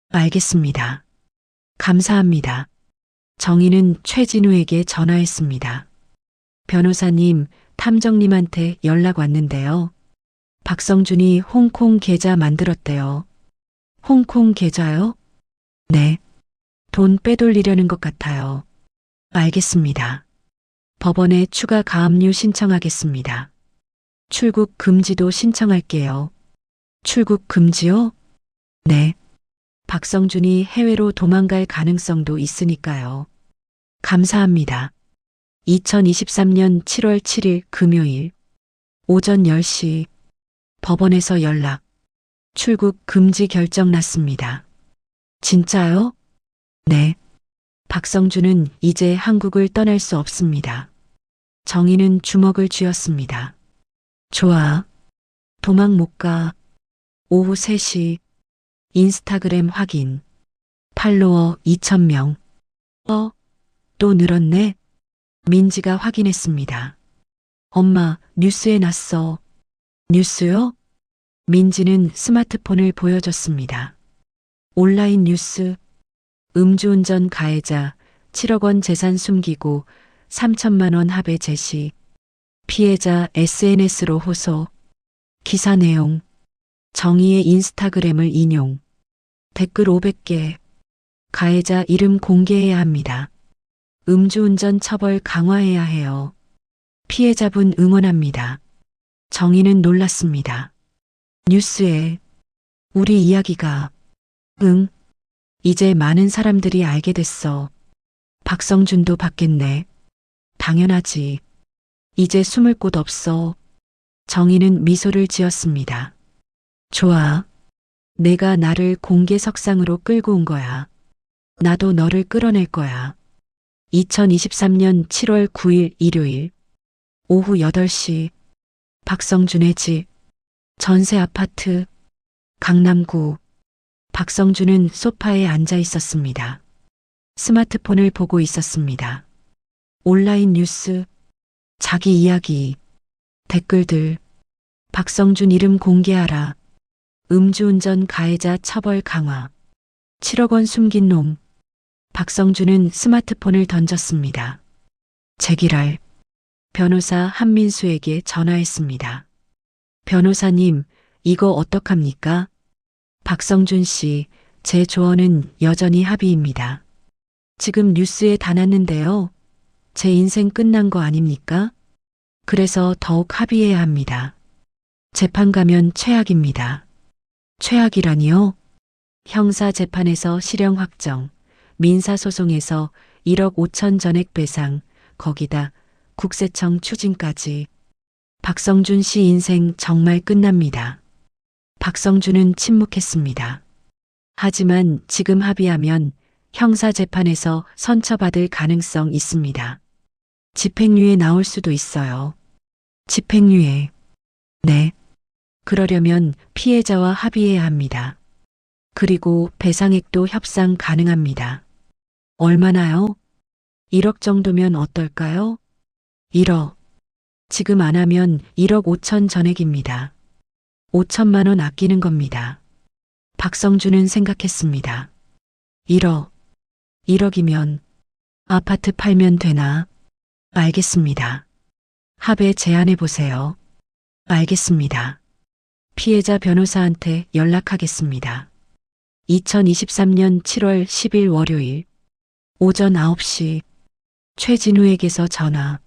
알겠습니다. 감사합니다. 정희는 최진우에게 전화했습니다. 변호사님, 탐정님한테 연락 왔는데요. 박성준이 홍콩 계좌 만들었대요. 홍콩 계좌요? 네. 돈 빼돌리려는 것 같아요. 알겠습니다. 법원에 추가 가압류 신청하겠습니다. 출국 금지도 신청할게요. 출국 금지요? 네. 박성준이 해외로 도망갈 가능성도 있으니까요. 감사합니다. 2023년 7월 7일 금요일 오전 10시 법원에서 연락. 출국 금지 결정 났습니다. 진짜요? 네. 박성준은 이제 한국을 떠날 수 없습니다. 정희는 주먹을 쥐었습니다. 좋아. 도망 못 가. 오후 3시 인스타그램 확인. 팔로워 2,000명. 또 늘었네. 민지가 확인했습니다. 엄마, 뉴스에 났어. 뉴스요? 민지는 스마트폰을 보여줬습니다. 온라인 뉴스. 음주운전 가해자 7억 원 재산 숨기고 3천만 원 합의 제시. 피해자 SNS로 호소. 기사 내용. 정희의 인스타그램을 인용. 댓글 500개. 가해자 이름 공개해야 합니다. 음주운전 처벌 강화해야 해요. 피해자분 응원합니다. 정희는 놀랐습니다. 뉴스에 우리 이야기가 이제 많은 사람들이 알게 됐어. 박성준도 받겠네. 당연하지. 이제 숨을 곳 없어. 정희는 미소를 지었습니다. 좋아. 내가 나를 공개석상으로 끌고 온 거야. 나도 너를 끌어낼 거야. 2023년 7월 9일 일요일 오후 8시 박성준의 집 전세 아파트 강남구. 박성준은 소파에 앉아 있었습니다. 스마트폰을 보고 있었습니다. 온라인 뉴스, 자기 이야기, 댓글들. 박성준 이름 공개하라. 음주운전 가해자 처벌 강화. 7억 원 숨긴 놈. 박성준은 스마트폰을 던졌습니다. 제기랄. 변호사 한민수에게 전화했습니다. 변호사님, 이거 어떡합니까? 박성준 씨, 제 조언은 여전히 합의입니다. 지금 뉴스에 다 났는데요. 제 인생 끝난 거 아닙니까? 그래서 더욱 합의해야 합니다. 재판 가면 최악입니다. 최악이라니요? 형사 재판에서 실형 확정, 민사 소송에서 1억 5천 전액 배상, 거기다 국세청 추징까지. 박성준 씨 인생 정말 끝납니다. 박성준은 침묵했습니다. 하지만 지금 합의하면 형사 재판에서 선처받을 가능성 있습니다. 집행유예 나올 수도 있어요. 집행유예. 네. 그러려면 피해자와 합의해야 합니다. 그리고 배상액도 협상 가능합니다. 얼마나요? 1억 정도면 어떨까요? 1억. 지금 안 하면 1억 5천 전액입니다. 5천만 원 아끼는 겁니다. 박성준은 생각했습니다. 1억. 1억이면 아파트 팔면 되나? 알겠습니다. 합의 제안해 보세요. 알겠습니다. 피해자 변호사한테 연락하겠습니다. 2023년 7월 10일 월요일 오전 9시 최진우에게서 전화.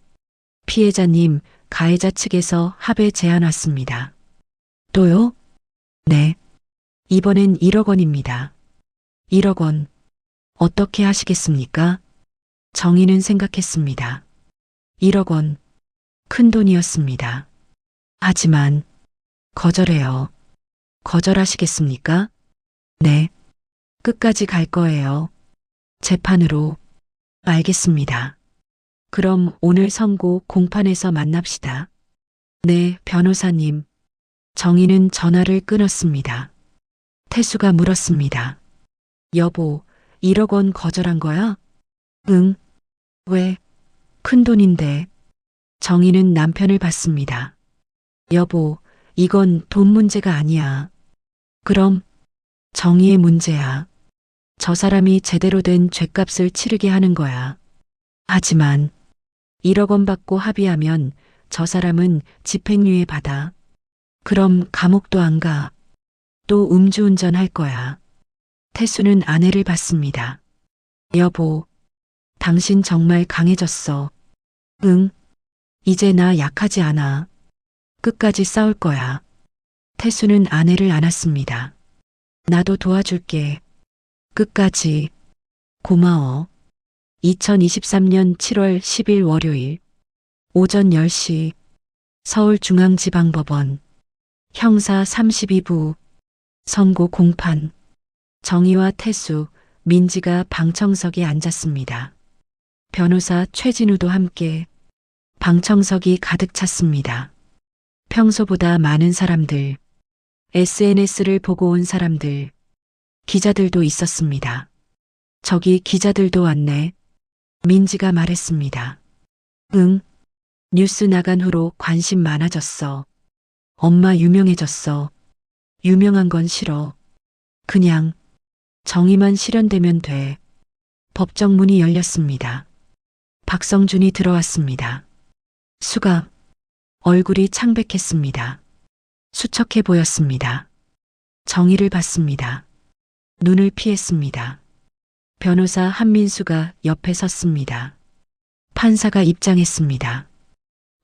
피해자님, 가해자 측에서 합의 제안 왔습니다. 또요? 네. 이번엔 1억 원입니다. 1억 원. 어떻게 하시겠습니까? 정희는 생각했습니다. 1억 원. 큰 돈이었습니다. 하지만 거절해요. 거절하시겠습니까? 네. 끝까지 갈 거예요. 재판으로. 알겠습니다. 그럼 오늘 선고 공판에서 만납시다. 네, 변호사님. 정희는 전화를 끊었습니다. 태수가 물었습니다. 여보, 1억 원 거절한 거야? 응. 왜? 큰 돈인데. 정희는 남편을 봤습니다. 여보, 이건 돈 문제가 아니야. 그럼 정의의 문제야. 저 사람이 제대로 된 죗값을 치르게 하는 거야. 하지만 1억 원 받고 합의하면 저 사람은 집행유예 받아. 그럼 감옥도 안 가. 또 음주운전 할 거야. 태수는 아내를 받습니다. 여보, 당신 정말 강해졌어. 응, 이제 나 약하지 않아. 끝까지 싸울 거야. 태수는 아내를 안았습니다. 나도 도와줄게. 끝까지. 고마워. 2023년 7월 10일 월요일 오전 10시 서울중앙지방법원 형사 32부 선고 공판. 정희와 태수, 민지가 방청석에 앉았습니다. 변호사 최진우도 함께. 방청석이 가득 찼습니다. 평소보다 많은 사람들, SNS를 보고 온 사람들, 기자들도 있었습니다. 저기 기자들도 왔네. 민지가 말했습니다. 응, 뉴스 나간 후로 관심 많아졌어. 엄마 유명해졌어. 유명한 건 싫어. 그냥 정의만 실현되면 돼. 법정 문이 열렸습니다. 박성준이 들어왔습니다. 수갑, 얼굴이 창백했습니다. 수척해 보였습니다. 정의를 봤습니다. 눈을 피했습니다. 변호사 한민수가 옆에 섰습니다. 판사가 입장했습니다.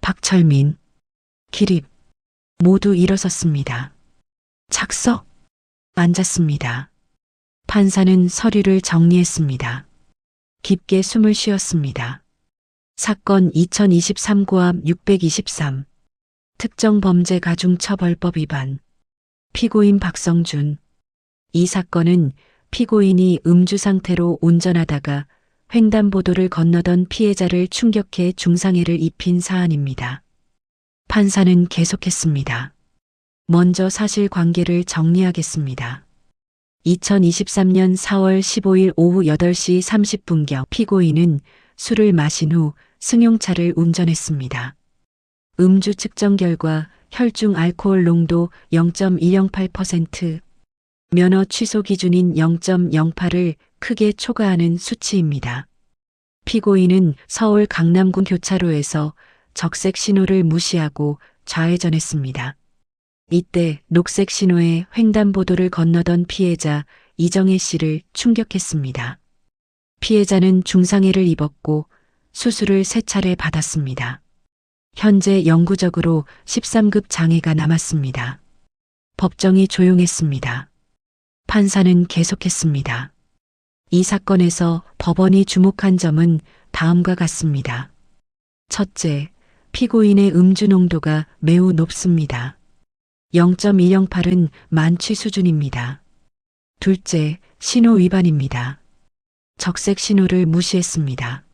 박철민, 기립, 모두 일어섰습니다. 착석, 앉았습니다. 판사는 서류를 정리했습니다. 깊게 숨을 쉬었습니다. 사건 2023 고함 623 특정범죄 가중처벌법 위반 피고인 박성준. 이 사건은 피고인이 음주 상태로 운전하다가 횡단보도를 건너던 피해자를 충격해 중상해를 입힌 사안입니다. 판사는 계속했습니다. 먼저 사실관계를 정리하겠습니다. 2023년 4월 15일 오후 8시 30분경 피고인은 술을 마신 후 승용차를 운전했습니다. 음주 측정 결과 혈중 알코올 농도 0.208%, 면허 취소 기준인 0.08을 크게 초과하는 수치입니다. 피고인은 서울 강남구 교차로에서 적색 신호를 무시하고 좌회전했습니다. 이때 녹색 신호에 횡단보도를 건너던 피해자 이정혜 씨를 충격했습니다. 피해자는 중상해를 입었고 수술을 3차례 받았습니다. 현재 영구적으로 13급 장애가 남았습니다. 법정이 조용했습니다. 판사는 계속했습니다. 이 사건에서 법원이 주목한 점은 다음과 같습니다. 첫째, 피고인의 음주 농도가 매우 높습니다. 0.208은 만취 수준입니다. 둘째, 신호 위반입니다. 적색 신호를 무시했습니다.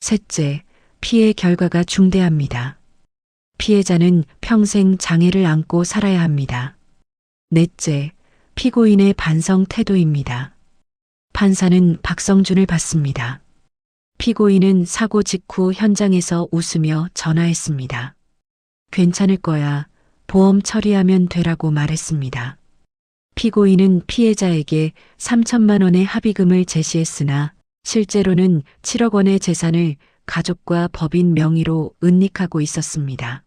셋째, 피해 결과가 중대합니다. 피해자는 평생 장애를 안고 살아야 합니다. 넷째, 피고인의 반성 태도입니다. 판사는 박성준을 받습니다. 피고인은 사고 직후 현장에서 웃으며 전화했습니다. 괜찮을 거야. 보험 처리하면 되라고 말했습니다. 피고인은 피해자에게 3천만 원의 합의금을 제시했으나 실제로는 7억 원의 재산을 가족과 법인 명의로 은닉하고 있었습니다.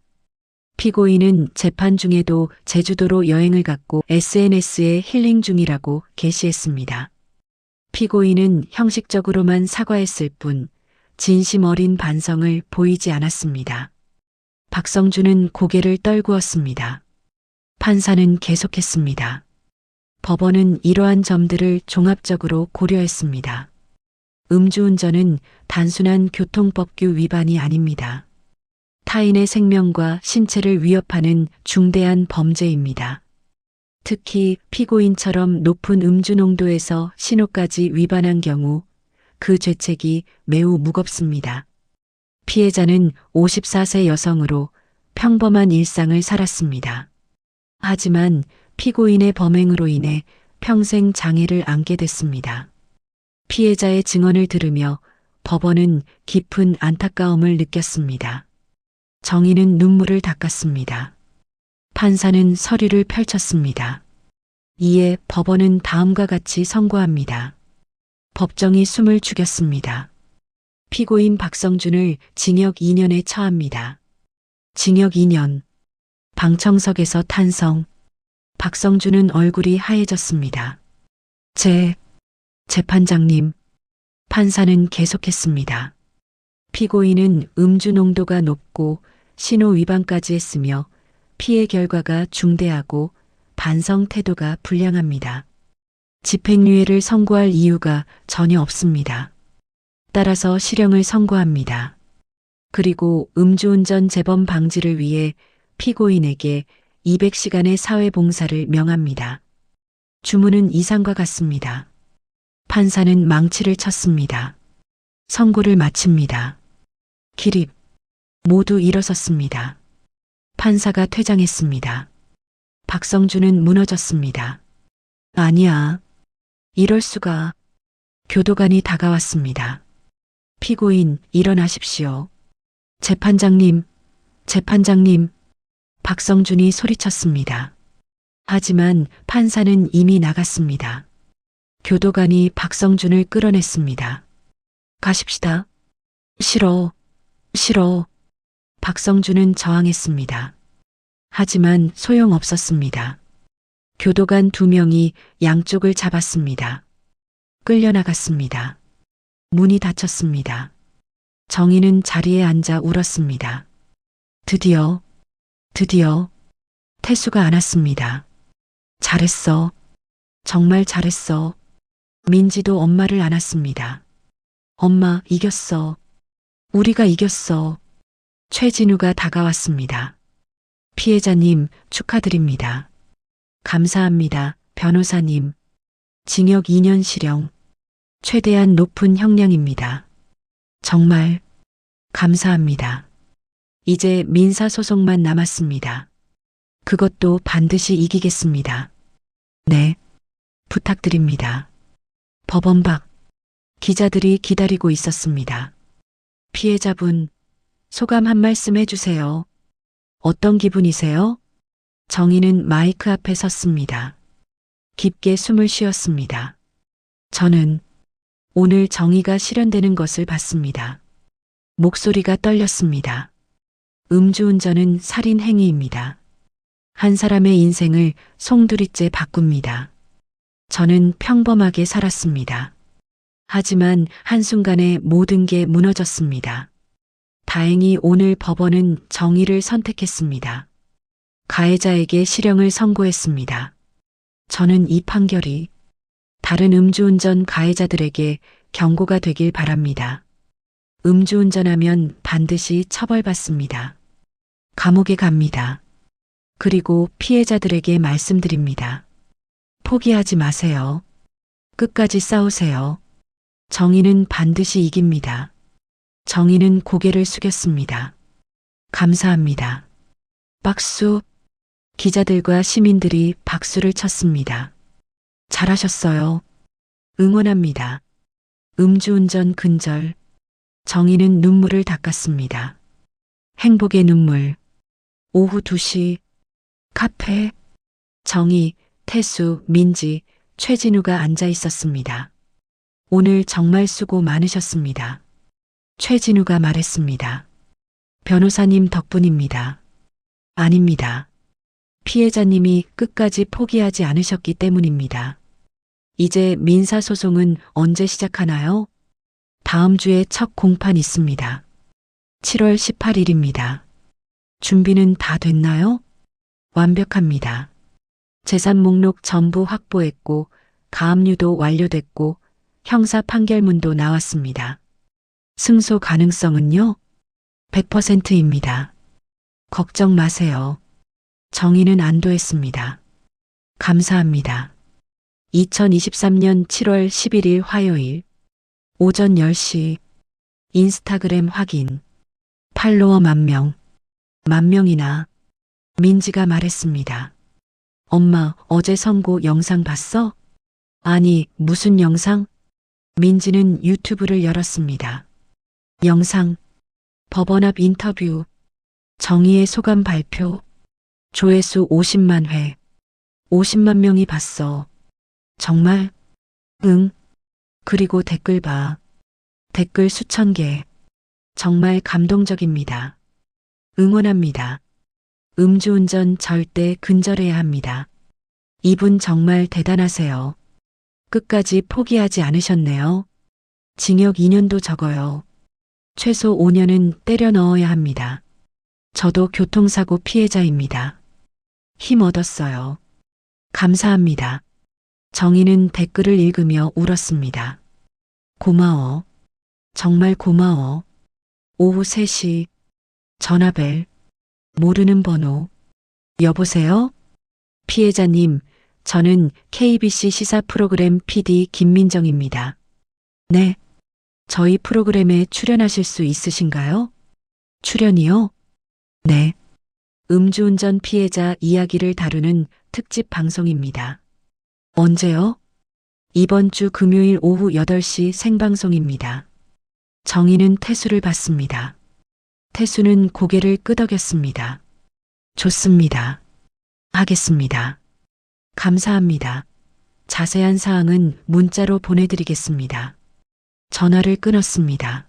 피고인은 재판 중에도 제주도로 여행을 갔고 SNS에 힐링 중이라고 게시했습니다. 피고인은 형식적으로만 사과했을 뿐 진심 어린 반성을 보이지 않았습니다. 박성준은 고개를 떨구었습니다. 판사는 계속했습니다. 법원은 이러한 점들을 종합적으로 고려했습니다. 음주운전은 단순한 교통법규 위반이 아닙니다. 타인의 생명과 신체를 위협하는 중대한 범죄입니다. 특히 피고인처럼 높은 음주 농도에서 신호까지 위반한 경우 그 죄책이 매우 무겁습니다. 피해자는 54세 여성으로 평범한 일상을 살았습니다. 하지만 피고인의 범행으로 인해 평생 장애를 안게 됐습니다. 피해자의 증언을 들으며 법원은 깊은 안타까움을 느꼈습니다. 정의는 눈물을 닦았습니다. 판사는 서류를 펼쳤습니다. 이에 법원은 다음과 같이 선고합니다. 법정이 숨을 죽였습니다. 피고인 박성준을 징역 2년에 처합니다. 징역 2년. 방청석에서 탄성. 박성준은 얼굴이 하얘졌습니다. 재판장님. 판사는 계속했습니다. 피고인은 음주 농도가 높고 신호 위반까지 했으며 피해 결과가 중대하고 반성 태도가 불량합니다. 집행유예를 선고할 이유가 전혀 없습니다. 따라서 실형을 선고합니다. 그리고 음주운전 재범 방지를 위해 피고인에게 200시간의 사회봉사를 명합니다. 주문은 이상과 같습니다. 판사는 망치를 쳤습니다. 선고를 마칩니다. 기립. 모두 일어섰습니다. 판사가 퇴장했습니다. 박성준은 무너졌습니다. 아니야. 이럴 수가. 교도관이 다가왔습니다. 피고인, 일어나십시오. 재판장님. 박성준이 소리쳤습니다. 하지만 판사는 이미 나갔습니다. 교도관이 박성준을 끌어냈습니다. 가십시다. 싫어. 박성준은 저항했습니다. 하지만 소용없었습니다. 교도관 2명이 양쪽을 잡았습니다. 끌려나갔습니다. 문이 닫혔습니다. 정희는 자리에 앉아 울었습니다. 드디어 태수가 안았습니다. 잘했어. 정말 잘했어. 민지도 엄마를 안았습니다. 엄마, 이겼어. 우리가 이겼어. 최진우가 다가왔습니다. 피해자님, 축하드립니다. 감사합니다, 변호사님. 징역 2년 실형. 최대한 높은 형량입니다. 정말 감사합니다. 이제 민사소송만 남았습니다. 그것도 반드시 이기겠습니다. 네, 부탁드립니다. 법원 밖 기자들이 기다리고 있었습니다. 피해자분, 소감 한 말씀 해주세요. 어떤 기분이세요? 정희는 마이크 앞에 섰습니다. 깊게 숨을 쉬었습니다. 저는 오늘 정의가 실현되는 것을 봤습니다. 목소리가 떨렸습니다. 음주운전은 살인 행위입니다. 한 사람의 인생을 송두리째 바꿉니다. 저는 평범하게 살았습니다. 하지만 한순간에 모든 게 무너졌습니다. 다행히 오늘 법원은 정의를 선택했습니다. 가해자에게 실형을 선고했습니다. 저는 이 판결이 다른 음주운전 가해자들에게 경고가 되길 바랍니다. 음주운전하면 반드시 처벌받습니다. 감옥에 갑니다. 그리고 피해자들에게 말씀드립니다. 포기하지 마세요. 끝까지 싸우세요. 정의는 반드시 이깁니다. 정의는 고개를 숙였습니다. 감사합니다. 박수. 기자들과 시민들이 박수를 쳤습니다. 잘하셨어요. 응원합니다. 음주운전 근절. 정의는 눈물을 닦았습니다. 행복의 눈물. 오후 2시. 카페. 정의, 태수, 민지, 최진우가 앉아 있었습니다. 오늘 정말 수고 많으셨습니다. 최진우가 말했습니다. 변호사님 덕분입니다. 아닙니다. 피해자님이 끝까지 포기하지 않으셨기 때문입니다. 이제 민사소송은 언제 시작하나요? 다음 주에 첫 공판 있습니다. 7월 18일입니다. 준비는 다 됐나요? 완벽합니다. 재산 목록 전부 확보했고 가압류도 완료됐고 형사 판결문도 나왔습니다. 승소 가능성은요? 100%입니다. 걱정 마세요. 정의는 안도했습니다. 감사합니다. 2023년 7월 11일 화요일 오전 10시 인스타그램 확인. 팔로워 10,000명. 10,000명이나. 민지가 말했습니다. 엄마, 어제 선고 영상 봤어? 아니, 무슨 영상? 민지는 유튜브를 열었습니다. 영상. 법원 앞 인터뷰. 정의의 소감 발표. 조회수 50만 회. 50만 명이 봤어. 정말? 응. 그리고 댓글 봐. 댓글 수천 개. 정말 감동적입니다. 응원합니다. 음주운전 절대 근절해야 합니다. 이분 정말 대단하세요. 끝까지 포기하지 않으셨네요. 징역 2년도 적어요. 최소 5년은 때려 넣어야 합니다. 저도 교통사고 피해자입니다. 힘 얻었어요. 감사합니다. 정희는 댓글을 읽으며 울었습니다. 고마워. 정말 고마워. 오후 3시. 전화벨. 모르는 번호. 여보세요? 피해자님, 저는 KBC 시사 프로그램 PD 김민정입니다. 네. 저희 프로그램에 출연하실 수 있으신가요? 출연이요? 네. 음주운전 피해자 이야기를 다루는 특집 방송입니다. 언제요? 이번 주 금요일 오후 8시 생방송입니다. 정희는 태수를 받습니다. 태수는 고개를 끄덕였습니다. 좋습니다. 하겠습니다. 감사합니다. 자세한 사항은 문자로 보내드리겠습니다. 전화를 끊었습니다.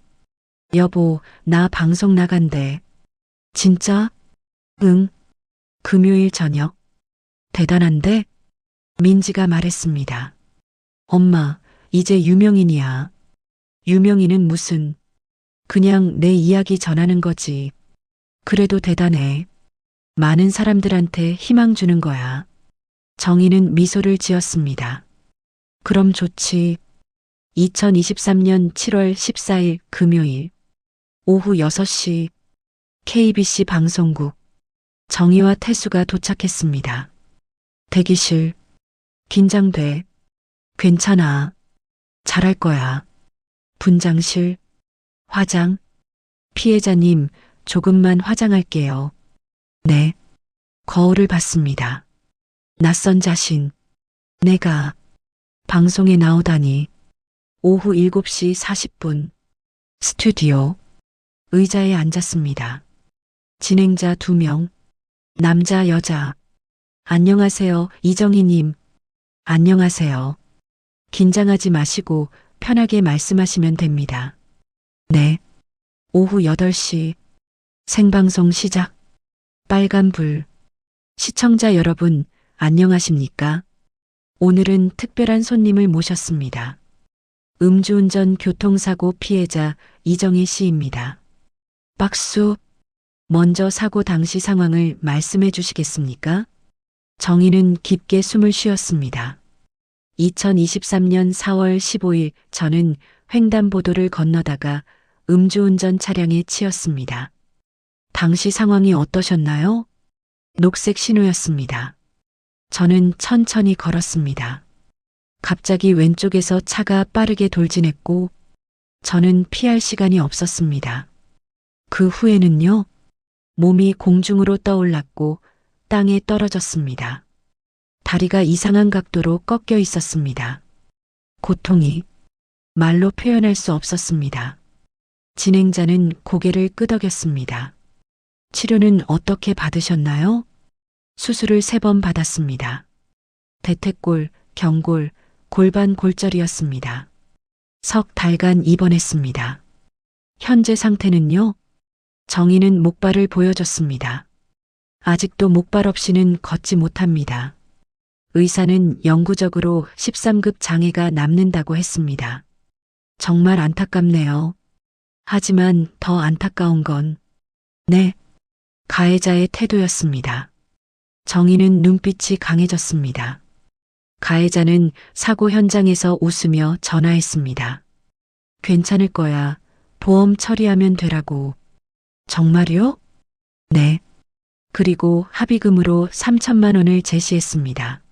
여보, 나 방송 나간대. 진짜? 응. 금요일 저녁. 대단한데? 민지가 말했습니다. 엄마, 이제 유명인이야. 유명인은 무슨, 그냥 내 이야기 전하는 거지. 그래도 대단해. 많은 사람들한테 희망 주는 거야. 정희는 미소를 지었습니다. 그럼 좋지. 2023년 7월 14일 금요일 오후 6시 KBC 방송국 정희와 태수가 도착했습니다. 대기실. 긴장돼. 괜찮아. 잘할 거야. 분장실. 화장. 피해자님, 조금만 화장할게요. 네. 거울을 봤습니다. 낯선 자신. 내가 방송에 나오다니. 오후 7시 40분. 스튜디오. 의자에 앉았습니다. 진행자 2명. 남자, 여자. 안녕하세요, 이정희님. 안녕하세요. 긴장하지 마시고 편하게 말씀하시면 됩니다. 네. 오후 8시. 생방송 시작. 빨간불. 시청자 여러분, 안녕하십니까? 오늘은 특별한 손님을 모셨습니다. 음주운전 교통사고 피해자 이정희 씨입니다. 박수. 먼저 사고 당시 상황을 말씀해 주시겠습니까? 정희는 깊게 숨을 쉬었습니다. 2023년 4월 15일 저는 횡단보도를 건너다가 음주운전 차량에 치였습니다. 당시 상황이 어떠셨나요? 녹색 신호였습니다. 저는 천천히 걸었습니다. 갑자기 왼쪽에서 차가 빠르게 돌진했고 저는 피할 시간이 없었습니다. 그 후에는요, 몸이 공중으로 떠올랐고 땅에 떨어졌습니다. 다리가 이상한 각도로 꺾여 있었습니다. 고통이 말로 표현할 수 없었습니다. 진행자는 고개를 끄덕였습니다. 치료는 어떻게 받으셨나요? 수술을 3번 받았습니다. 대퇴골, 경골, 골반 골절이었습니다. 석 달간 입원했습니다. 현재 상태는요? 정희는 목발을 보여줬습니다. 아직도 목발 없이는 걷지 못합니다. 의사는 영구적으로 13급 장애가 남는다고 했습니다. 정말 안타깝네요. 하지만 더 안타까운 건, 네, 가해자의 태도였습니다. 정희는 눈빛이 강해졌습니다. 가해자는 사고 현장에서 웃으며 전화했습니다. 괜찮을 거야. 보험 처리하면 되라고. 정말요? 네. 그리고 합의금으로 3천만 원을 제시했습니다.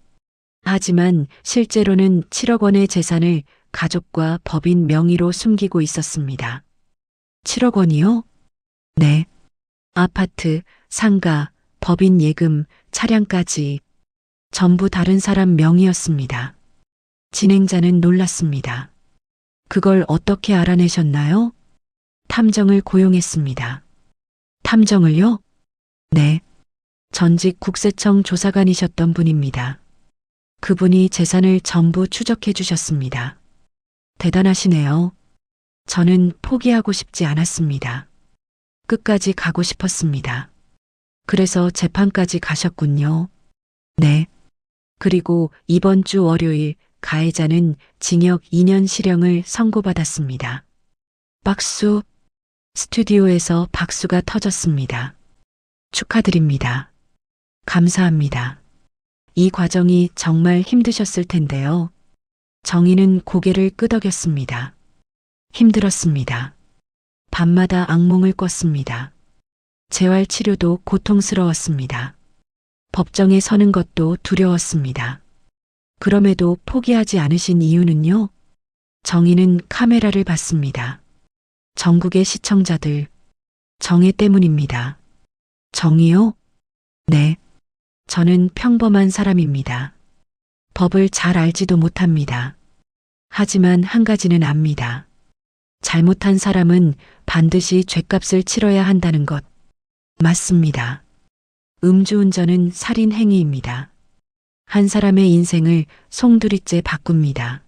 하지만 실제로는 7억 원의 재산을 가족과 법인 명의로 숨기고 있었습니다. 7억 원이요? 네. 아파트, 상가, 법인 예금, 차량까지 전부 다른 사람 명의였습니다. 진행자는 놀랐습니다. 그걸 어떻게 알아내셨나요? 탐정을 고용했습니다. 탐정을요? 네. 전직 국세청 조사관이셨던 분입니다. 그분이 재산을 전부 추적해 주셨습니다. 대단하시네요. 저는 포기하고 싶지 않았습니다. 끝까지 가고 싶었습니다. 그래서 재판까지 가셨군요. 네. 그리고 이번 주 월요일 가해자는 징역 2년 실형을 선고받았습니다. 박수. 스튜디오에서 박수가 터졌습니다. 축하드립니다. 감사합니다. 이 과정이 정말 힘드셨을 텐데요. 정희는 고개를 끄덕였습니다. 힘들었습니다. 밤마다 악몽을 꿨습니다. 재활 치료도 고통스러웠습니다. 법정에 서는 것도 두려웠습니다. 그럼에도 포기하지 않으신 이유는요? 정희는 카메라를 봤습니다. 전국의 시청자들, 정혜 때문입니다. 정희요? 네. 저는 평범한 사람입니다. 법을 잘 알지도 못합니다. 하지만 한 가지는 압니다. 잘못한 사람은 반드시 죄값을 치러야 한다는 것. 맞습니다. 음주운전은 살인 행위입니다. 한 사람의 인생을 송두리째 바꿉니다.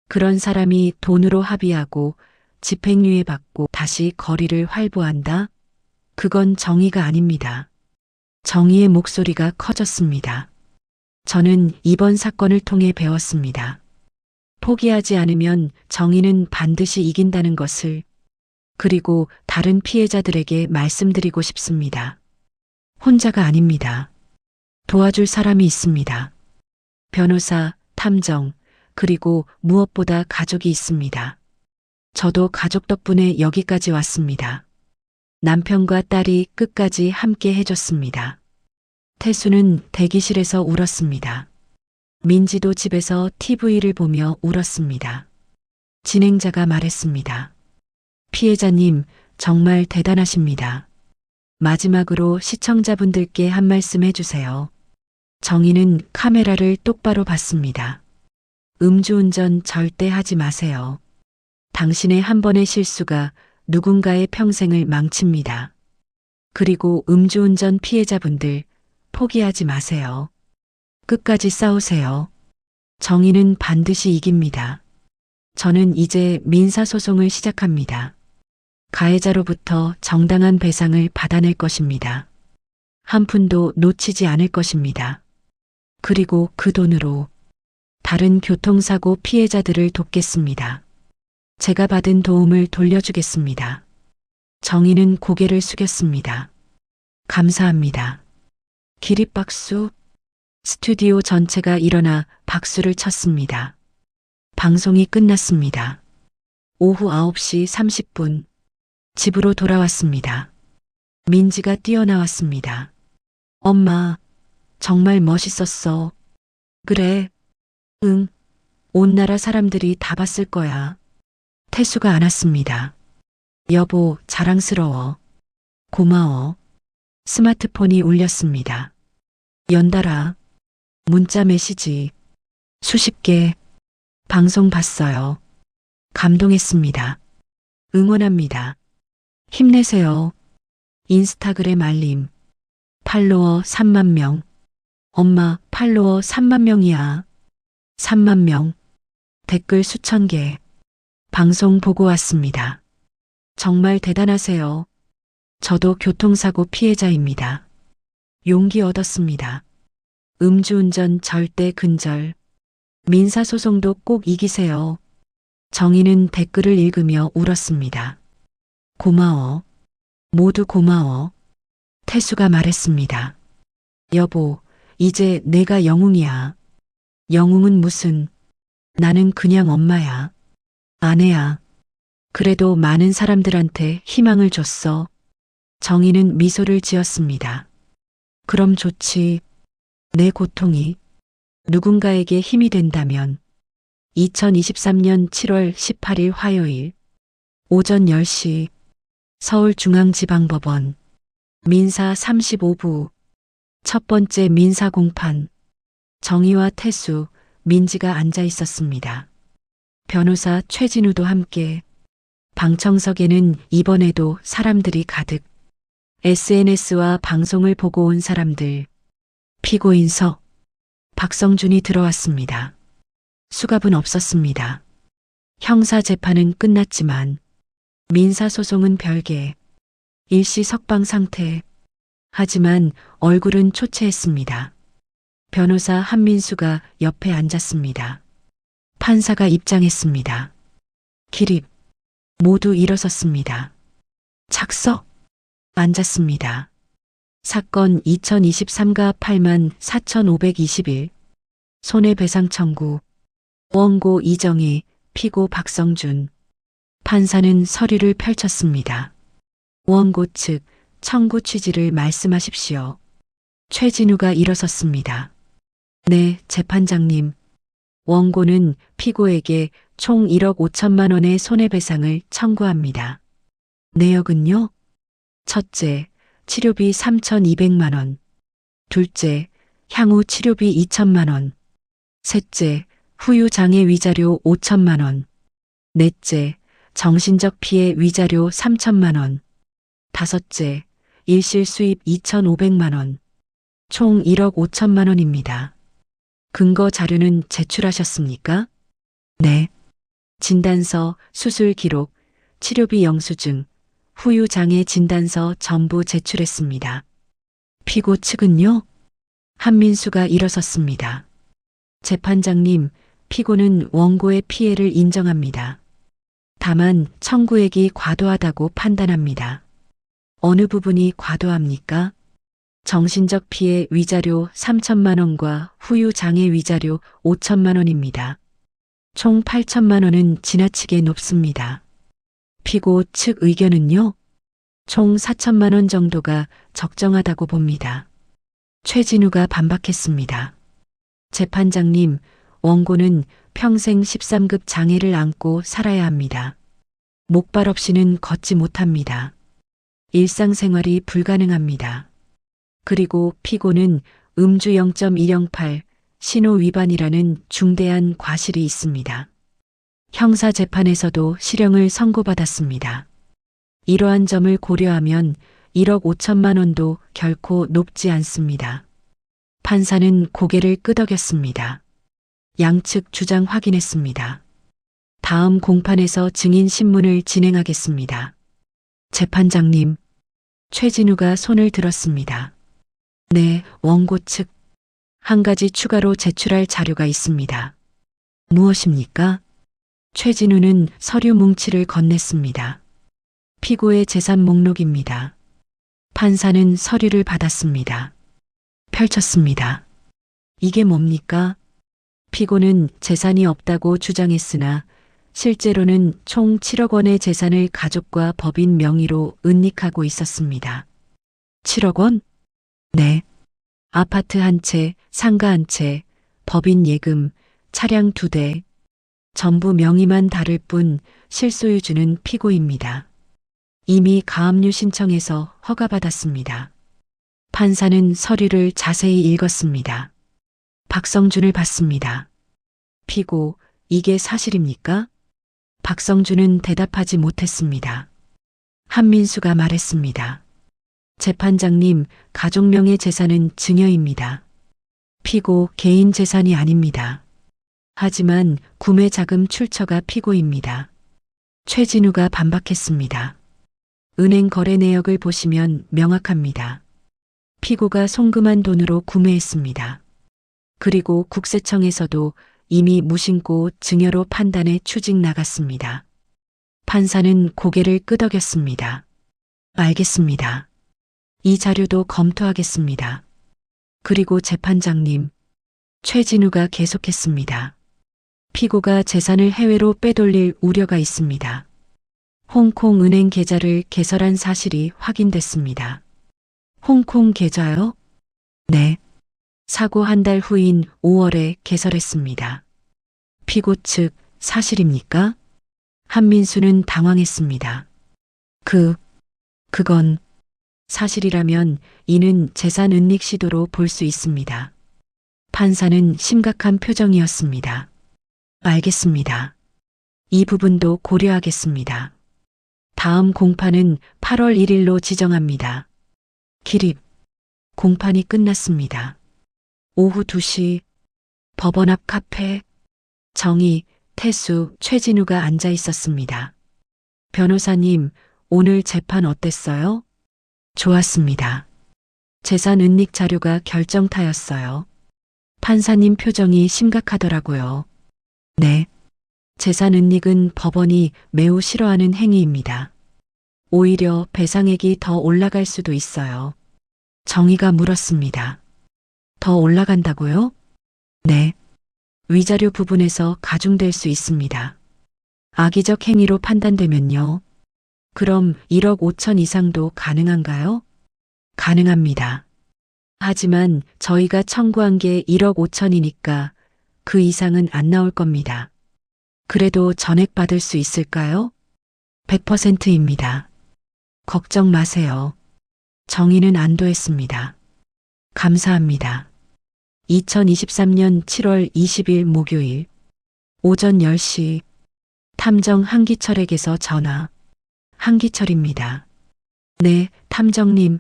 그런 사람이 돈으로 합의하고 집행유예 받고 다시 거리를 활보한다? 그건 정의가 아닙니다. 정의의 목소리가 커졌습니다. 저는 이번 사건을 통해 배웠습니다. 포기하지 않으면 정의는 반드시 이긴다는 것을, 그리고 다른 피해자들에게 말씀드리고 싶습니다. 혼자가 아닙니다. 도와줄 사람이 있습니다. 변호사, 탐정, 그리고 무엇보다 가족이 있습니다. 저도 가족 덕분에 여기까지 왔습니다. 남편과 딸이 끝까지 함께 해줬습니다. 태수는 대기실에서 울었습니다. 민지도 집에서 TV를 보며 울었습니다. 진행자가 말했습니다. 피해자님, 정말 대단하십니다. 마지막으로 시청자분들께 한 말씀 해주세요. 정희는 카메라를 똑바로 봤습니다. 음주운전 절대 하지 마세요. 당신의 한 번의 실수가 누군가의 평생을 망칩니다. 그리고 음주운전 피해자분들, 포기하지 마세요. 끝까지 싸우세요. 정의는 반드시 이깁니다. 저는 이제 민사소송을 시작합니다. 가해자로부터 정당한 배상을 받아낼 것입니다. 한 푼도 놓치지 않을 것입니다. 그리고 그 돈으로 다른 교통사고 피해자들을 돕겠습니다. 제가 받은 도움을 돌려주겠습니다. 정희는 고개를 숙였습니다. 감사합니다. 기립박수. 스튜디오 전체가 일어나 박수를 쳤습니다. 방송이 끝났습니다. 오후 9시 30분. 집으로 돌아왔습니다. 민지가 뛰어나왔습니다. 엄마, 정말 멋있었어. 그래. 응. 온 나라 사람들이 다 봤을 거야. 태수가 안았습니다. 여보, 자랑스러워. 고마워. 스마트폰이 울렸습니다. 연달아. 문자 메시지. 수십 개. 방송 봤어요. 감동했습니다. 응원합니다. 힘내세요. 인스타그램 알림. 팔로워 3만 명. 엄마, 팔로워 3만 명이야. 3만 명. 댓글 수천 개. 방송 보고 왔습니다. 정말 대단하세요. 저도 교통사고 피해자입니다. 용기 얻었습니다. 음주운전 절대 근절. 민사소송도 꼭 이기세요. 정희는 댓글을 읽으며 울었습니다. 고마워. 모두 고마워. 태수가 말했습니다. 여보, 이제 내가 영웅이야. 영웅은 무슨, 나는 그냥 엄마야. 아내야. 그래도 많은 사람들한테 희망을 줬어. 정희는 미소를 지었습니다. 그럼 좋지. 내 고통이 누군가에게 힘이 된다면. 2023년 7월 18일 화요일 오전 10시 서울중앙지방법원 민사 35부 첫 번째 민사 공판. 정희와 태수, 민지가 앉아 있었습니다. 변호사 최진우도 함께. 방청석에는 이번에도 사람들이 가득. SNS와 방송을 보고 온 사람들. 피고인석. 박성준이 들어왔습니다. 수갑은 없었습니다. 형사 재판은 끝났지만 민사소송은 별개, 일시 석방 상태. 하지만 얼굴은 초췌했습니다. 변호사 한민수가 옆에 앉았습니다. 판사가 입장했습니다. 기립. 모두 일어섰습니다. 착석. 앉았습니다. 사건 2023가 84,521. 손해배상 청구. 원고 이정희, 피고 박성준. 판사는 서류를 펼쳤습니다. 원고 측 청구 취지를 말씀하십시오. 최진우가 일어섰습니다. 네, 재판장님. 원고는 피고에게 총 1억 5천만 원의 손해배상을 청구합니다. 내역은요? 첫째, 치료비 3,200만 원. 둘째, 향후 치료비 2천만 원. 셋째, 후유 장애 위자료 5천만 원. 넷째, 정신적 피해 위자료 3천만 원. 다섯째, 일실 수입 2,500만 원. 총 1억 5천만 원입니다. 근거 자료는 제출하셨습니까? 네. 진단서, 수술 기록, 치료비 영수증, 후유 장애 진단서 전부 제출했습니다. 피고 측은요? 한민수가 일어섰습니다. 재판장님, 피고는 원고의 피해를 인정합니다. 다만 청구액이 과도하다고 판단합니다. 어느 부분이 과도합니까? 정신적 피해 위자료 3천만 원과 후유 장애 위자료 5천만 원입니다. 총 8천만 원은 지나치게 높습니다. 피고 측 의견은요? 총 4천만 원 정도가 적정하다고 봅니다. 최진우가 반박했습니다. 재판장님, 원고는 평생 13급 장애를 안고 살아야 합니다. 목발 없이는 걷지 못합니다. 일상생활이 불가능합니다. 그리고 피고는 음주 0.108 신호 위반이라는 중대한 과실이 있습니다. 형사 재판에서도 실형을 선고받았습니다. 이러한 점을 고려하면 1억 5천만 원도 결코 높지 않습니다. 판사는 고개를 끄덕였습니다. 양측 주장 확인했습니다. 다음 공판에서 증인 신문을 진행하겠습니다. 재판장님, 최진우가 손을 들었습니다. 네, 원고 측. 한 가지 추가로 제출할 자료가 있습니다. 무엇입니까? 최진우는 서류 뭉치를 건넸습니다. 피고의 재산 목록입니다. 판사는 서류를 받았습니다. 펼쳤습니다. 이게 뭡니까? 피고는 재산이 없다고 주장했으나 실제로는 총 7억 원의 재산을 가족과 법인 명의로 은닉하고 있었습니다. 7억 원? 네. 아파트 한 채, 상가 한 채, 법인 예금, 차량 2대, 전부 명의만 다를 뿐 실소유주는 피고입니다. 이미 가압류 신청해서 허가받았습니다. 판사는 서류를 자세히 읽었습니다. 박성준을 봤습니다. 피고, 이게 사실입니까? 박성준은 대답하지 못했습니다. 한민수가 말했습니다. 재판장님, 가족명의 재산은 증여입니다. 피고, 개인 재산이 아닙니다. 하지만 구매 자금 출처가 피고입니다. 최진우가 반박했습니다. 은행 거래 내역을 보시면 명확합니다. 피고가 송금한 돈으로 구매했습니다. 그리고 국세청에서도 이미 무신고 증여로 판단해 추직 나갔습니다. 판사는 고개를 끄덕였습니다. 알겠습니다. 이 자료도 검토하겠습니다. 그리고 재판장님, 최진우가 계속했습니다. 피고가 재산을 해외로 빼돌릴 우려가 있습니다. 홍콩 은행 계좌를 개설한 사실이 확인됐습니다. 홍콩 계좌요? 네. 사고 한 달 후인 5월에 개설했습니다. 피고 측 사실입니까? 한민수는 당황했습니다. 그건 사실이라면 이는 재산 은닉 시도로 볼 수 있습니다. 판사는 심각한 표정이었습니다. 알겠습니다. 이 부분도 고려하겠습니다. 다음 공판은 8월 1일로 지정합니다. 기립. 공판이 끝났습니다. 오후 2시 법원 앞 카페. 정희, 태수, 최진우가 앉아 있었습니다. 변호사님, 오늘 재판 어땠어요? 좋았습니다. 재산 은닉 자료가 결정타였어요. 판사님 표정이 심각하더라고요. 네. 재산 은닉은 법원이 매우 싫어하는 행위입니다. 오히려 배상액이 더 올라갈 수도 있어요. 정희가 물었습니다. 더 올라간다고요? 네. 위자료 부분에서 가중될 수 있습니다. 악의적 행위로 판단되면요. 그럼 1억 5천 이상도 가능한가요? 가능합니다. 하지만 저희가 청구한 게 1억 5천이니까 그 이상은 안 나올 겁니다. 그래도 전액 받을 수 있을까요? 100%입니다. 걱정 마세요. 정의는 안도했습니다. 감사합니다. 2023년 7월 20일 목요일 오전 10시 탐정 한기철에게서 전화. 한기철입니다. 네, 탐정님.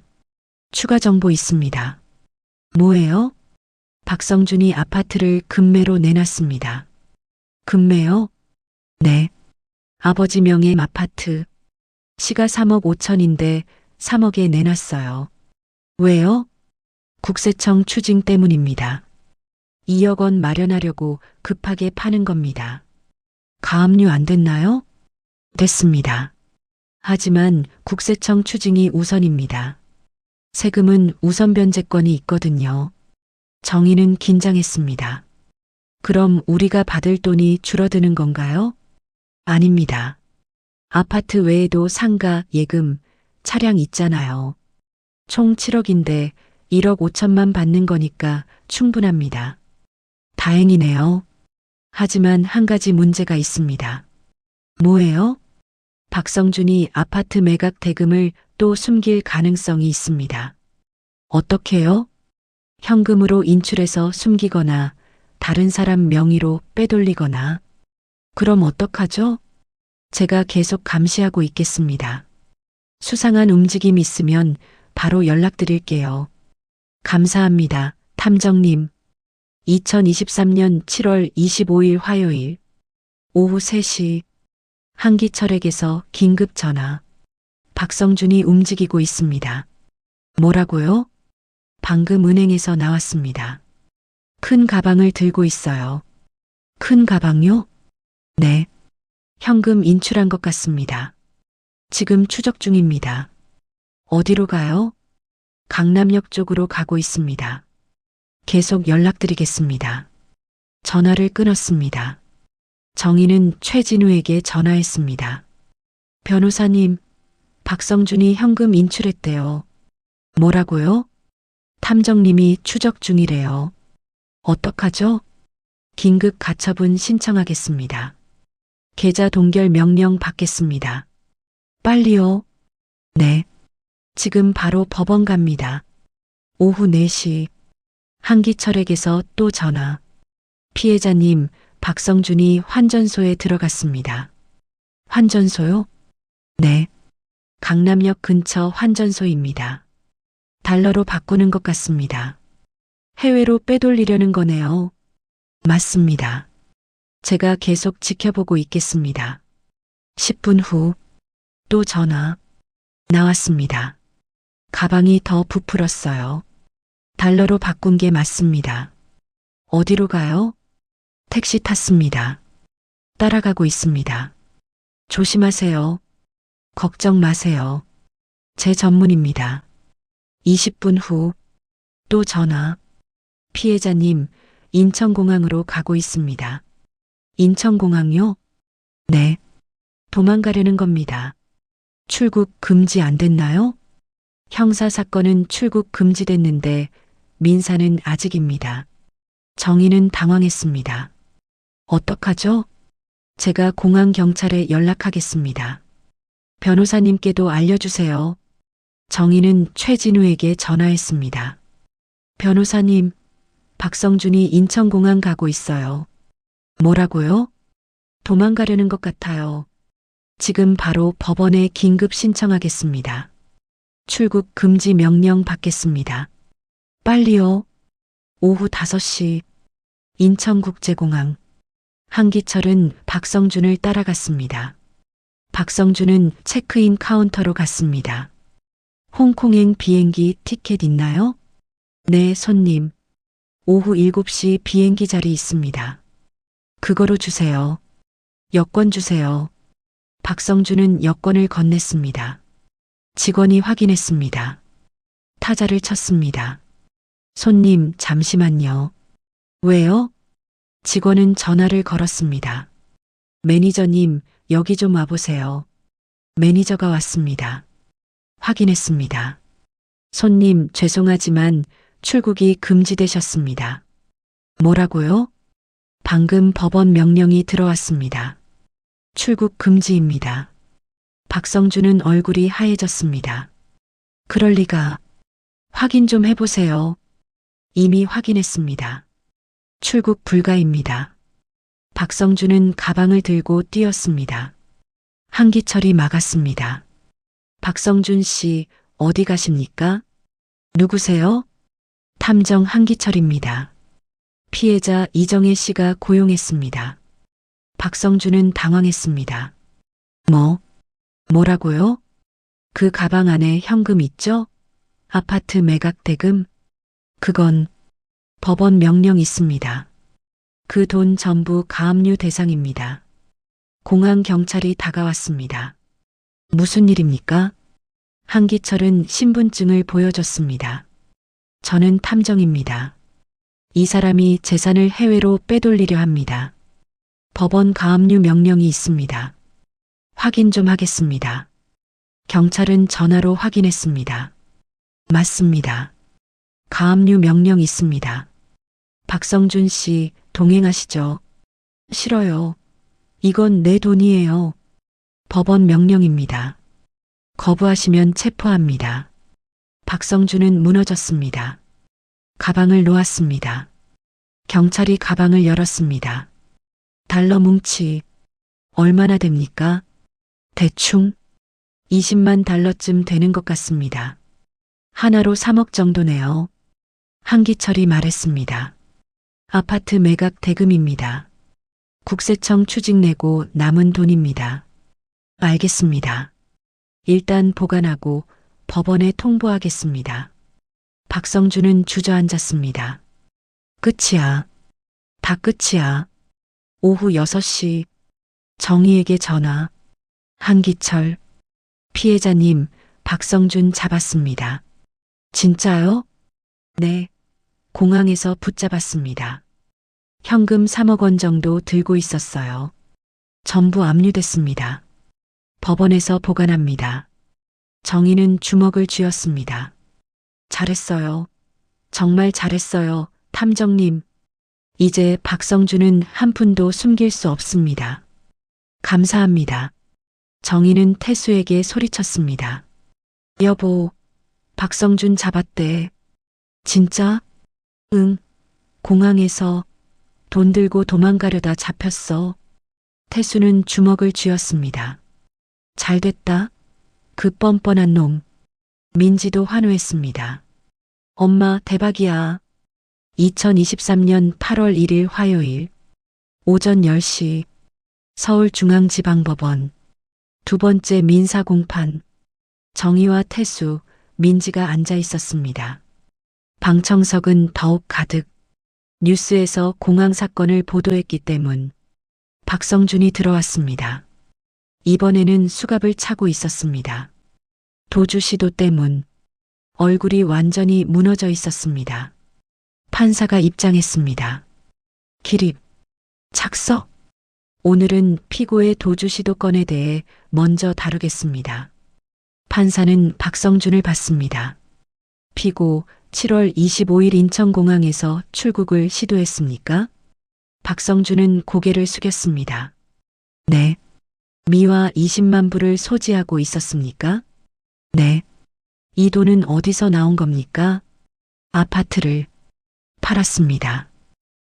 추가 정보 있습니다. 뭐예요? 박성준이 아파트를 급매로 내놨습니다. 급매요? 네. 아버지 명의 아파트. 시가 3억 5천인데 3억에 내놨어요. 왜요? 국세청 추징 때문입니다. 2억 원 마련하려고 급하게 파는 겁니다. 가압류 안 됐나요? 됐습니다. 하지만 국세청 추징이 우선입니다. 세금은 우선 변제권이 있거든요. 정의는 긴장했습니다. 그럼 우리가 받을 돈이 줄어드는 건가요? 아닙니다. 아파트 외에도 상가, 예금, 차량 있잖아요. 총 7억인데 1억 5천만 받는 거니까 충분합니다. 다행이네요. 하지만 한 가지 문제가 있습니다. 뭐예요? 박성준이 아파트 매각 대금을 또 숨길 가능성이 있습니다. 어떻게요? 현금으로 인출해서 숨기거나 다른 사람 명의로 빼돌리거나. 그럼 어떡하죠? 제가 계속 감시하고 있겠습니다. 수상한 움직임 있으면 바로 연락드릴게요. 감사합니다, 탐정님. 2023년 7월 25일 화요일 오후 3시 한기철에게서 긴급 전화. 박성준이 움직이고 있습니다. 뭐라고요? 방금 은행에서 나왔습니다. 큰 가방을 들고 있어요. 큰 가방요? 네. 현금 인출한 것 같습니다. 지금 추적 중입니다. 어디로 가요? 강남역 쪽으로 가고 있습니다. 계속 연락드리겠습니다. 전화를 끊었습니다. 정희는 최진우에게 전화했습니다. 변호사님, 박성준이 현금 인출했대요. 뭐라고요? 탐정님이 추적 중이래요. 어떡하죠? 긴급 가처분 신청하겠습니다. 계좌 동결 명령 받겠습니다. 빨리요. 네. 지금 바로 법원 갑니다. 오후 4시 한기철에게서 또 전화. 피해자님, 박성준이 환전소에 들어갔습니다. 환전소요? 네. 강남역 근처 환전소입니다. 달러로 바꾸는 것 같습니다. 해외로 빼돌리려는 거네요. 맞습니다. 제가 계속 지켜보고 있겠습니다. 10분 후 또 전화. 나왔습니다. 가방이 더 부풀었어요. 달러로 바꾼 게 맞습니다. 어디로 가요? 택시 탔습니다. 따라가고 있습니다. 조심하세요. 걱정 마세요. 제 전문입니다. 20분 후 또 전화. 피해자님, 인천공항으로 가고 있습니다. 인천공항요? 네. 도망가려는 겁니다. 출국 금지 안 됐나요? 형사사건은 출국 금지됐는데 민사는 아직입니다. 정의는 당황했습니다. 어떡하죠? 제가 공항경찰에 연락하겠습니다. 변호사님께도 알려주세요. 정의는 최진우에게 전화했습니다. 변호사님, 박성준이 인천공항 가고 있어요. 뭐라고요? 도망가려는 것 같아요. 지금 바로 법원에 긴급 신청하겠습니다. 출국 금지 명령 받겠습니다. 빨리요. 오후 5시 인천국제공항. 한기철은 박성준을 따라갔습니다. 박성준은 체크인 카운터로 갔습니다. 홍콩행 비행기 티켓 있나요? 네, 손님. 오후 7시 비행기 자리 있습니다. 그거로 주세요. 여권 주세요. 박성준은 여권을 건넸습니다. 직원이 확인했습니다. 타자를 쳤습니다. 손님, 잠시만요. 왜요? 직원은 전화를 걸었습니다. 매니저님, 여기 좀 와보세요. 매니저가 왔습니다. 확인했습니다. 손님, 죄송하지만 출국이 금지되셨습니다. 뭐라고요? 방금 법원 명령이 들어왔습니다. 출국 금지입니다. 박성준은 얼굴이 하얘졌습니다. 그럴 리가. 확인 좀 해보세요. 이미 확인했습니다. 출국 불가입니다. 박성준은 가방을 들고 뛰었습니다. 한기철이 막았습니다. 박성준 씨, 어디 가십니까? 누구세요? 탐정 한기철입니다. 피해자 이정혜 씨가 고용했습니다. 박성준은 당황했습니다. 뭐라고요? 그 가방 안에 현금 있죠? 아파트 매각 대금? 그건 법원 명령 있습니다. 그 돈 전부 가압류 대상입니다. 공항 경찰이 다가왔습니다. 무슨 일입니까? 한기철은 신분증을 보여줬습니다. 저는 탐정입니다. 이 사람이 재산을 해외로 빼돌리려 합니다. 법원 가압류 명령이 있습니다. 확인 좀 하겠습니다. 경찰은 전화로 확인했습니다. 맞습니다. 가압류 명령 있습니다. 박성준 씨, 동행하시죠? 싫어요. 이건 내 돈이에요. 법원 명령입니다. 거부하시면 체포합니다. 박성준은 무너졌습니다. 가방을 놓았습니다. 경찰이 가방을 열었습니다. 달러 뭉치. 얼마나 됩니까? 대충 20만 달러쯤 되는 것 같습니다. 하나로 3억 정도네요. 한기철이 말했습니다. 아파트 매각 대금입니다. 국세청 추직 내고 남은 돈입니다. 알겠습니다. 일단 보관하고 법원에 통보하겠습니다. 박성준은 주저앉았습니다. 끝이야. 다 끝이야. 오후 6시 정희에게 전화. 한기철. 피해자님, 박성준 잡았습니다. 진짜요? 네. 공항에서 붙잡았습니다. 현금 3억 원 정도 들고 있었어요. 전부 압류됐습니다. 법원에서 보관합니다. 정희는 주먹을 쥐었습니다. 잘했어요. 정말 잘했어요, 탐정님. 이제 박성준은 한 푼도 숨길 수 없습니다. 감사합니다. 정희는 태수에게 소리쳤습니다. 여보, 박성준 잡았대. 진짜? 응. 공항에서 돈 들고 도망가려다 잡혔어. 태수는 주먹을 쥐었습니다. 잘됐다. 그 뻔뻔한 놈. 민지도 환호했습니다. 엄마, 대박이야. 2023년 8월 1일 화요일 오전 10시 서울중앙지방법원 두 번째 민사공판. 정희와 태수, 민지가 앉아 있었습니다. 방청석은 더욱 가득. 뉴스에서 공항 사건을 보도했기 때문. 박성준이 들어왔습니다. 이번에는 수갑을 차고 있었습니다. 도주 시도 때문. 얼굴이 완전히 무너져 있었습니다. 판사가 입장했습니다. 기립. 착석. 오늘은 피고의 도주 시도 건에 대해 먼저 다루겠습니다. 판사는 박성준을 받습니다. 피고 7월 25일 인천공항에서 출국을 시도했습니까? 박성준은 고개를 숙였습니다. 네. 미화 20만 불을 소지하고 있었습니까? 네. 이 돈은 어디서 나온 겁니까? 아파트를 팔았습니다.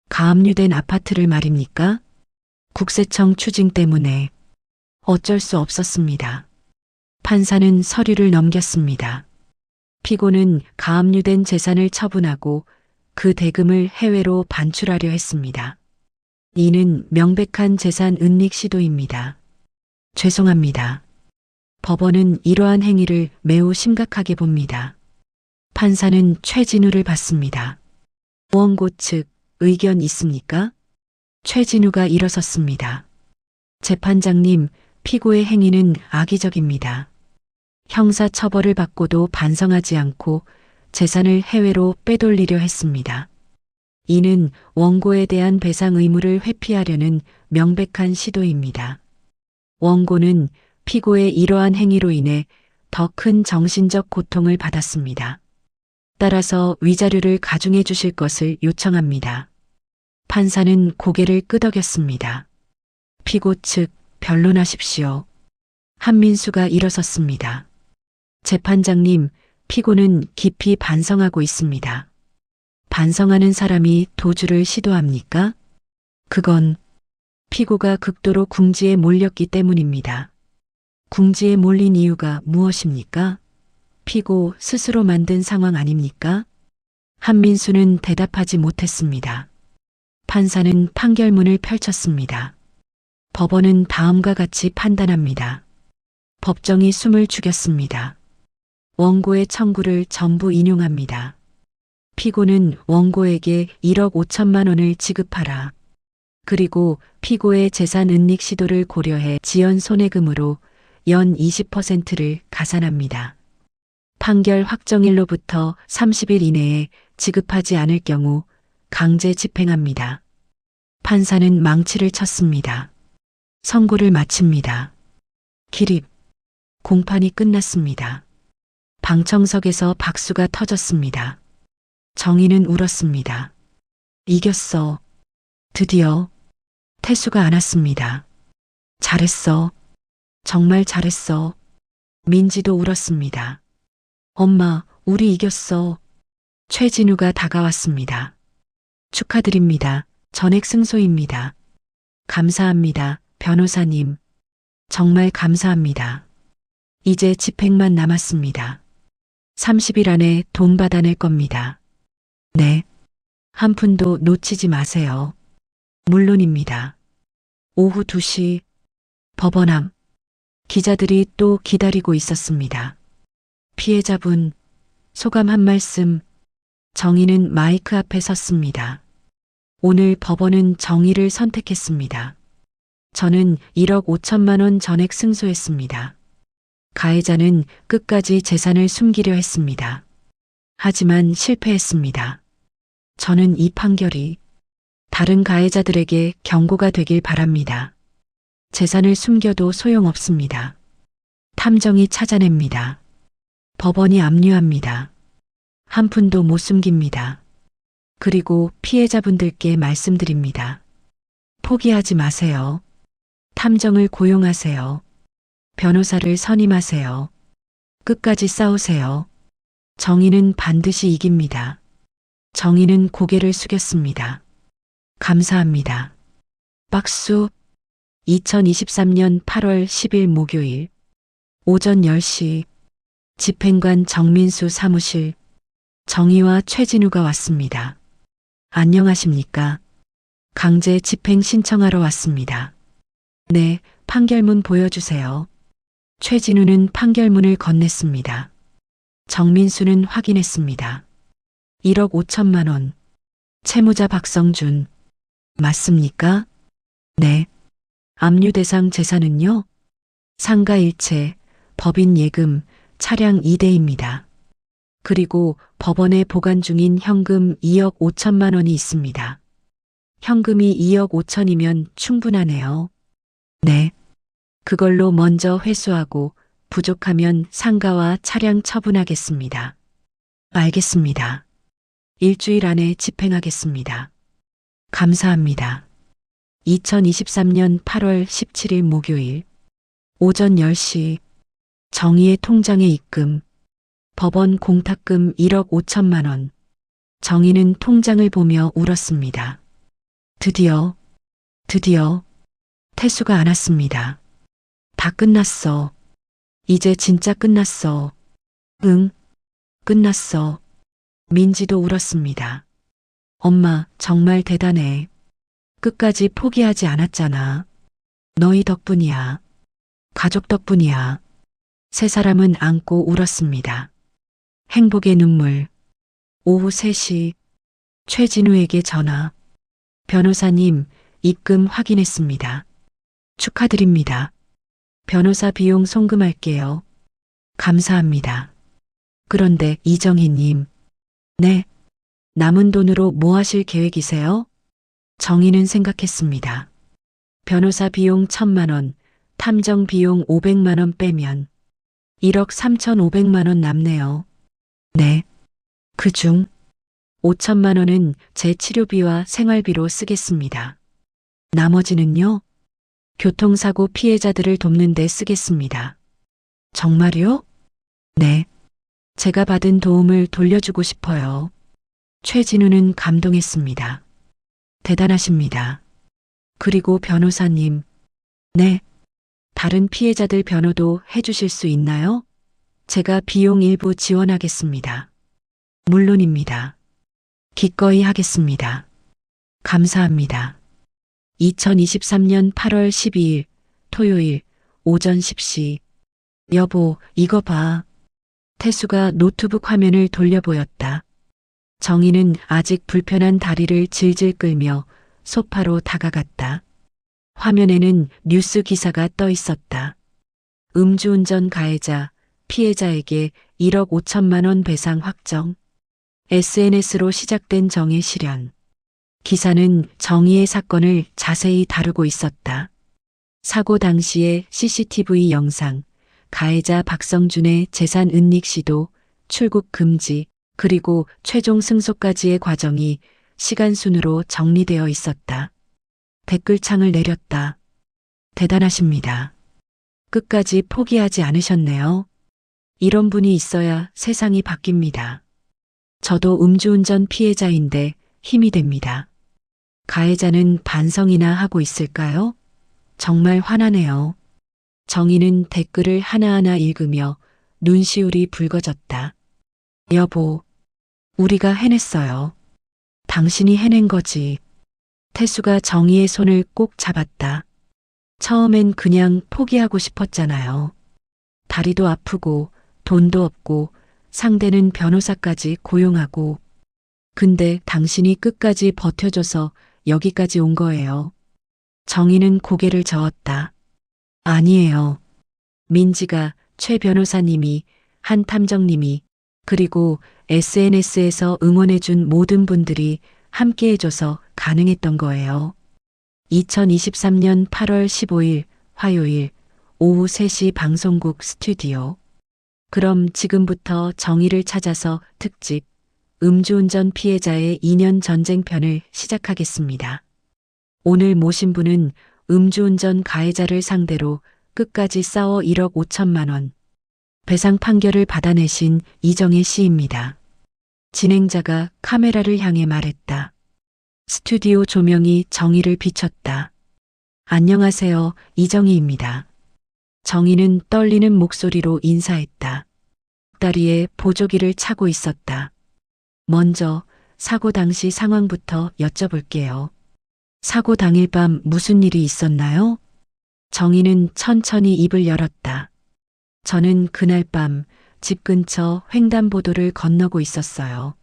가압류된 아파트를 말입니까? 국세청 추징 때문에 어쩔 수 없었습니다. 판사는 서류를 넘겼습니다. 피고는 가압류된 재산을 처분하고 그 대금을 해외로 반출하려 했습니다. 이는 명백한 재산 은닉 시도입니다. 죄송합니다. 법원은 이러한 행위를 매우 심각하게 봅니다. 판사는 최진우를 받습니다. 원고 측 의견 있습니까? 최진우가 일어섰습니다. 재판장님, 피고의 행위는 악의적입니다. 형사 처벌을 받고도 반성하지 않고 재산을 해외로 빼돌리려 했습니다. 이는 원고에 대한 배상 의무를 회피하려는 명백한 시도입니다. 원고는 피고의 이러한 행위로 인해 더 큰 정신적 고통을 받았습니다. 따라서 위자료를 가중해 주실 것을 요청합니다. 판사는 고개를 끄덕였습니다. 피고 측 변론하십시오. 한민수가 일어섰습니다. 재판장님, 피고는 깊이 반성하고 있습니다. 반성하는 사람이 도주를 시도합니까? 그건 피고가 극도로 궁지에 몰렸기 때문입니다. 궁지에 몰린 이유가 무엇입니까? 피고 스스로 만든 상황 아닙니까? 한민수는 대답하지 못했습니다. 판사는 판결문을 펼쳤습니다. 법원은 다음과 같이 판단합니다. 법정이 숨을 죽였습니다. 원고의 청구를 전부 인용합니다. 피고는 원고에게 1억 5천만 원을 지급하라. 그리고 피고의 재산 은닉 시도를 고려해 지연 손해금으로 연 20%를 가산합니다. 판결 확정일로부터 30일 이내에 지급하지 않을 경우 강제 집행합니다. 판사는 망치를 쳤습니다. 선고를 마칩니다. 기립. 공판이 끝났습니다. 방청석에서 박수가 터졌습니다. 정의는 울었습니다. 이겼어. 드디어. 태수가 안았습니다. 잘했어. 정말 잘했어. 민지도 울었습니다. 엄마, 우리 이겼어. 최진우가 다가왔습니다. 축하드립니다. 전액 승소입니다. 감사합니다, 변호사님. 정말 감사합니다. 이제 집행만 남았습니다. 30일 안에 돈 받아낼 겁니다. 네. 한 푼도 놓치지 마세요. 물론입니다. 오후 2시 법원 앞 기자들이 또 기다리고 있었습니다. 피해자분, 소감 한 말씀. 정의는 마이크 앞에 섰습니다. 오늘 법원은 정의를 선택했습니다. 저는 1억 5천만 원 전액 승소했습니다. 가해자는 끝까지 재산을 숨기려 했습니다. 하지만 실패했습니다. 저는 이 판결이 다른 가해자들에게 경고가 되길 바랍니다. 재산을 숨겨도 소용없습니다. 탐정이 찾아냅니다. 법원이 압류합니다. 한 푼도 못 숨깁니다. 그리고 피해자분들께 말씀드립니다. 포기하지 마세요. 탐정을 고용하세요. 변호사를 선임하세요. 끝까지 싸우세요. 정의는 반드시 이깁니다. 정의는 고개를 숙였습니다. 감사합니다. 박수. 2023년 8월 10일 목요일 오전 10시 집행관 정민수 사무실 정의와 최진우가 왔습니다. 안녕하십니까? 강제 집행 신청하러 왔습니다. 네, 판결문 보여주세요. 최진우는 판결문을 건넸습니다. 정민수는 확인했습니다. 1억 5천만 원. 채무자 박성준. 맞습니까? 네. 압류 대상 재산은요? 상가 일체, 법인 예금, 차량 2대입니다. 그리고 법원에 보관 중인 현금 2억 5천만 원이 있습니다. 현금이 2억 5천이면 충분하네요. 네. 그걸로 먼저 회수하고 부족하면 상가와 차량 처분하겠습니다. 알겠습니다. 일주일 안에 집행하겠습니다. 감사합니다. 2023년 8월 17일 목요일 오전 10시 정의의 통장에 입금. 법원 공탁금 1억 5천만 원. 정의는 통장을 보며 울었습니다. 드디어 태수가 안았습니다. 다 끝났어. 이제 진짜 끝났어. 응, 끝났어. 민지도 울었습니다. 엄마, 정말 대단해. 끝까지 포기하지 않았잖아. 너희 덕분이야. 가족 덕분이야. 세 사람은 안고 울었습니다. 행복의 눈물. 오후 3시, 최진우에게 전화. 변호사님, 입금 확인했습니다. 축하드립니다. 변호사 비용 송금할게요. 감사합니다. 그런데 이정희님. 네. 남은 돈으로 뭐 하실 계획이세요? 정희는 생각했습니다. 변호사 비용 1,000만 원, 탐정 비용 500만 원 빼면 1억 3,500만 원 남네요. 네. 그중 5천만 원은 제 치료비와 생활비로 쓰겠습니다. 나머지는요? 교통사고 피해자들을 돕는 데 쓰겠습니다. 정말요? 네. 제가 받은 도움을 돌려주고 싶어요. 최진우는 감동했습니다. 대단하십니다. 그리고 변호사님. 네. 다른 피해자들 변호도 해주실 수 있나요? 제가 비용 일부 지원하겠습니다. 물론입니다. 기꺼이 하겠습니다. 감사합니다. 2023년 8월 12일 토요일 오전 10시. 여보, 이거 봐. 태수가 노트북 화면을 돌려 보였다. 정희는 아직 불편한 다리를 질질 끌며 소파로 다가갔다. 화면에는 뉴스 기사가 떠 있었다. 음주운전 가해자, 피해자에게 1억 5천만 원 배상 확정. SNS로 시작된 정의 실현. 기사는 정의의 사건을 자세히 다루고 있었다. 사고 당시의 CCTV 영상, 가해자 박성준의 재산 은닉 시도, 출국 금지, 그리고 최종 승소까지의 과정이 시간순으로 정리되어 있었다. 댓글창을 내렸다. 대단하십니다. 끝까지 포기하지 않으셨네요. 이런 분이 있어야 세상이 바뀝니다. 저도 음주운전 피해자인데 힘이 됩니다. 가해자는 반성이나 하고 있을까요? 정말 화나네요. 정희는 댓글을 하나하나 읽으며 눈시울이 붉어졌다. 여보, 우리가 해냈어요. 당신이 해낸 거지. 태수가 정희의 손을 꼭 잡았다. 처음엔 그냥 포기하고 싶었잖아요. 다리도 아프고 돈도 없고 상대는 변호사까지 고용하고. 근데 당신이 끝까지 버텨줘서 여기까지 온 거예요. 정희는 고개를 저었다. 아니에요. 민지가, 최 변호사님이, 한 탐정님이, 그리고 SNS에서 응원해준 모든 분들이 함께해줘서 가능했던 거예요. 2023년 8월 15일 화요일 오후 3시 방송국 스튜디오. 그럼 지금부터 정의를 찾아서 특집 음주운전 피해자의 2년 전쟁편을 시작하겠습니다. 오늘 모신 분은 음주운전 가해자를 상대로 끝까지 싸워 1억 5천만 원 배상 판결을 받아내신 이정혜 씨입니다. 진행자가 카메라를 향해 말했다. 스튜디오 조명이 정의를 비췄다. 안녕하세요, 이정희입니다. 정희는 떨리는 목소리로 인사했다. 다리에 보조기를 차고 있었다. 먼저 사고 당시 상황부터 여쭤볼게요. 사고 당일 밤 무슨 일이 있었나요? 정희는 천천히 입을 열었다. 저는 그날 밤 집 근처 횡단보도를 건너고 있었어요.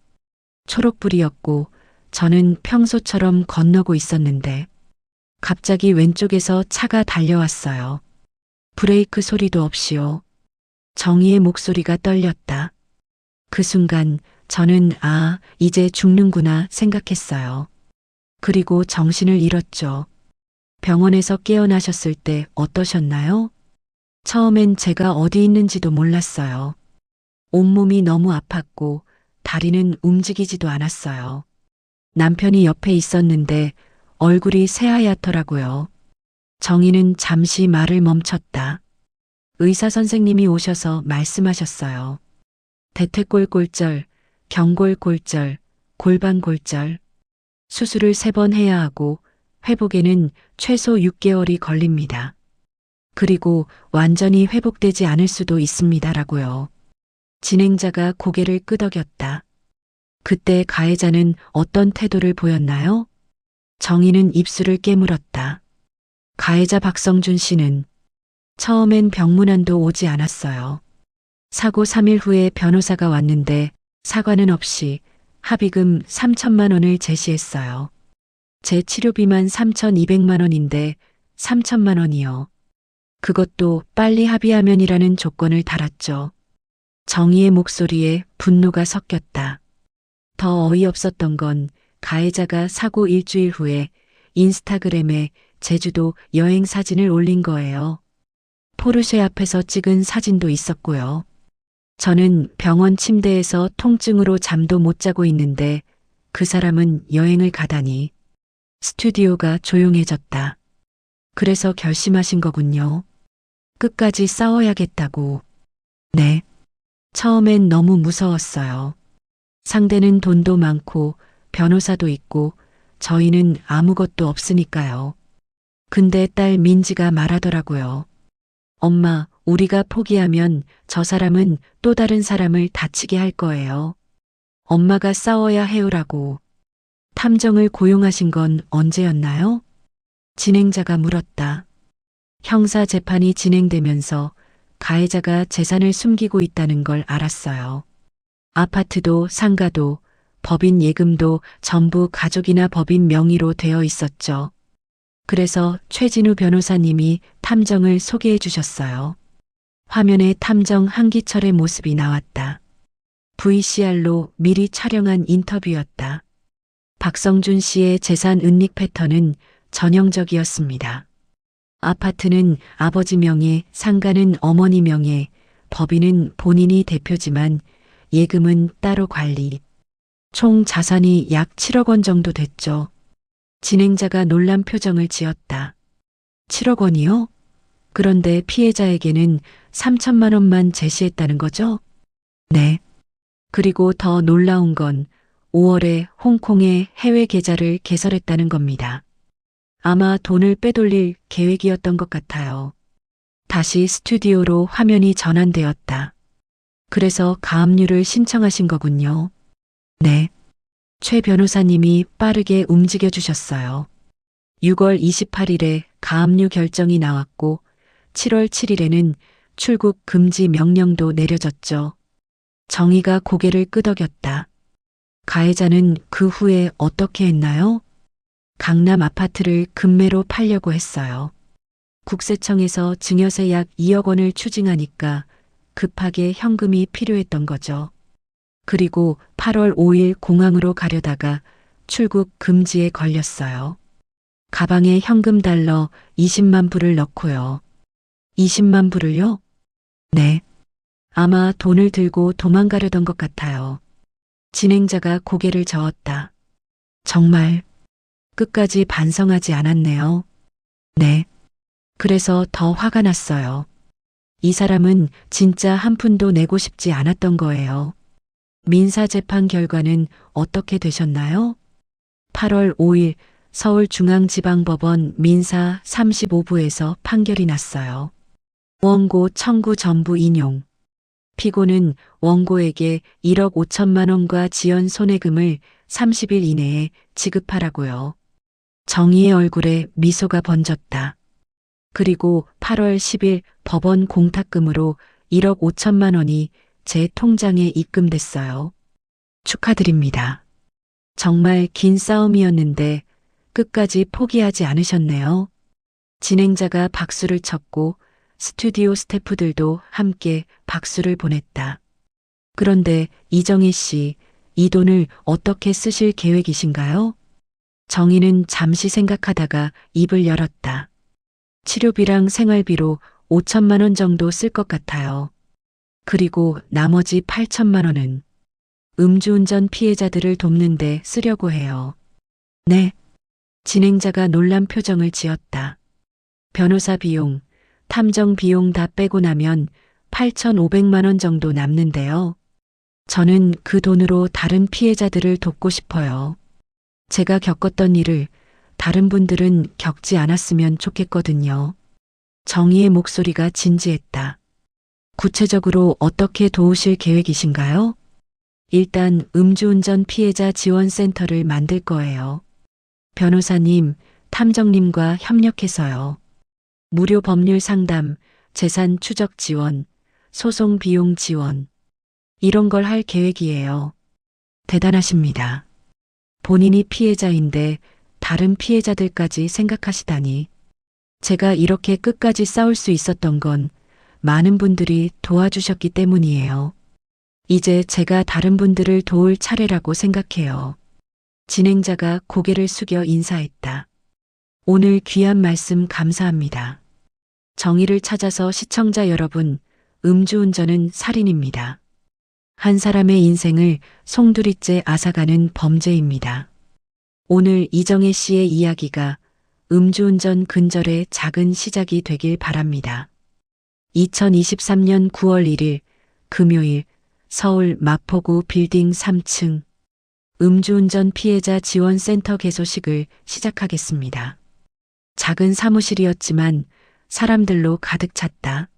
초록불이었고 저는 평소처럼 건너고 있었는데 갑자기 왼쪽에서 차가 달려왔어요. 브레이크 소리도 없이요. 정희의 목소리가 떨렸다. 그 순간 저는 이제 죽는구나 생각했어요. 그리고 정신을 잃었죠. 병원에서 깨어나셨을 때 어떠셨나요? 처음엔 제가 어디 있는지도 몰랐어요. 온몸이 너무 아팠고 다리는 움직이지도 않았어요. 남편이 옆에 있었는데 얼굴이 새하얗더라고요. 정희는 잠시 말을 멈췄다. 의사 선생님이 오셔서 말씀하셨어요. 대퇴골골절, 경골골절, 골반골절. 수술을 3번 해야 하고 회복에는 최소 6개월이 걸립니다. 그리고 완전히 회복되지 않을 수도 있습니다라고요. 진행자가 고개를 끄덕였다. 그때 가해자는 어떤 태도를 보였나요? 정희는 입술을 깨물었다. 가해자 박성준 씨는 처음엔 병문안도 오지 않았어요. 사고 3일 후에 변호사가 왔는데 사과는 없이 합의금 3천만 원을 제시했어요. 제 치료비만 3,200만 원인데 3천만 원이요. 그것도 빨리 합의하면이라는 조건을 달았죠. 정희의 목소리에 분노가 섞였다. 더 어이없었던 건 가해자가 사고 일주일 후에 인스타그램에 제주도 여행 사진을 올린 거예요. 포르쉐 앞에서 찍은 사진도 있었고요. 저는 병원 침대에서 통증으로 잠도 못 자고 있는데 그 사람은 여행을 가다니. 스튜디오가 조용해졌다. 그래서 결심하신 거군요. 끝까지 싸워야겠다고. 네. 처음엔 너무 무서웠어요. 상대는 돈도 많고 변호사도 있고 저희는 아무것도 없으니까요. 근데 딸 민지가 말하더라고요. 엄마, 우리가 포기하면 저 사람은 또 다른 사람을 다치게 할 거예요. 엄마가 싸워야 해요라고. 탐정을 고용하신 건 언제였나요? 진행자가 물었다. 형사 재판이 진행되면서 가해자가 재산을 숨기고 있다는 걸 알았어요. 아파트도 상가도 법인 예금도 전부 가족이나 법인 명의로 되어 있었죠. 그래서 최진우 변호사님이 탐정을 소개해 주셨어요. 화면에 탐정 한기철의 모습이 나왔다. VCR로 미리 촬영한 인터뷰였다. 박성준 씨의 재산 은닉 패턴은 전형적이었습니다. 아파트는 아버지 명의, 상가는 어머니 명의, 법인은 본인이 대표지만 예금은 따로 관리. 총 자산이 약 7억 원 정도 됐죠. 진행자가 놀란 표정을 지었다. 7억 원이요? 그런데 피해자에게는 3천만 원만 제시했다는 거죠? 네. 그리고 더 놀라운 건 5월에 홍콩에 해외 계좌를 개설했다는 겁니다. 아마 돈을 빼돌릴 계획이었던 것 같아요. 다시 스튜디오로 화면이 전환되었다. 그래서 가압류를 신청하신 거군요. 네. 최 변호사님이 빠르게 움직여 주셨어요. 6월 28일에 가압류 결정이 나왔고 7월 7일에는 출국 금지 명령도 내려졌죠. 정희가 고개를 끄덕였다. 가해자는 그 후에 어떻게 했나요? 강남 아파트를 금매로 팔려고 했어요. 국세청에서 증여세 약 2억 원을 추징하니까 급하게 현금이 필요했던 거죠. 그리고 8월 5일 공항으로 가려다가 출국 금지에 걸렸어요. 가방에 현금 달러 20만 불을 넣고요. 20만 불을요? 네. 아마 돈을 들고 도망가려던 것 같아요. 진행자가 고개를 저었다. 정말 끝까지 반성하지 않았네요. 네. 그래서 더 화가 났어요. 이 사람은 진짜 한 푼도 내고 싶지 않았던 거예요. 민사재판 결과는 어떻게 되셨나요? 8월 5일 서울중앙지방법원 민사 35부에서 판결이 났어요. 원고 청구 전부 인용. 피고는 원고에게 1억 5천만 원과 지연 손해금을 30일 이내에 지급하라고요. 정희의 얼굴에 미소가 번졌다. 그리고 8월 10일 법원 공탁금으로 1억 5천만 원이 제 통장에 입금됐어요. 축하드립니다. 정말 긴 싸움이었는데 끝까지 포기하지 않으셨네요. 진행자가 박수를 쳤고 스튜디오 스태프들도 함께 박수를 보냈다. 그런데 이정희 씨, 이 돈을 어떻게 쓰실 계획이신가요? 정희는 잠시 생각하다가 입을 열었다. 치료비랑 생활비로 5천만 원 정도 쓸 것 같아요. 그리고 나머지 8천만 원은 음주운전 피해자들을 돕는데 쓰려고 해요. 네. 진행자가 놀란 표정을 지었다. 변호사 비용, 탐정 비용 다 빼고 나면 8,500만 원 정도 남는데요. 저는 그 돈으로 다른 피해자들을 돕고 싶어요. 제가 겪었던 일을 다른 분들은 겪지 않았으면 좋겠거든요. 정희의 목소리가 진지했다. 구체적으로 어떻게 도우실 계획이신가요? 일단 음주운전 피해자 지원센터를 만들 거예요. 변호사님, 탐정님과 협력해서요. 무료 법률 상담, 재산 추적 지원, 소송 비용 지원. 이런 걸 할 계획이에요. 대단하십니다. 본인이 피해자인데 다른 피해자들까지 생각하시다니. 제가 이렇게 끝까지 싸울 수 있었던 건 많은 분들이 도와주셨기 때문이에요. 이제 제가 다른 분들을 도울 차례라고 생각해요. 진행자가 고개를 숙여 인사했다. 오늘 귀한 말씀 감사합니다. 정의를 찾아서 시청자 여러분, 음주운전은 살인입니다. 한 사람의 인생을 송두리째 앗아가는 범죄입니다. 오늘 이정혜 씨의 이야기가 음주운전 근절의 작은 시작이 되길 바랍니다. 2023년 9월 1일 금요일 서울 마포구 빌딩 3층 음주운전 피해자 지원센터 개소식을 시작하겠습니다. 작은 사무실이었지만 사람들로 가득 찼다.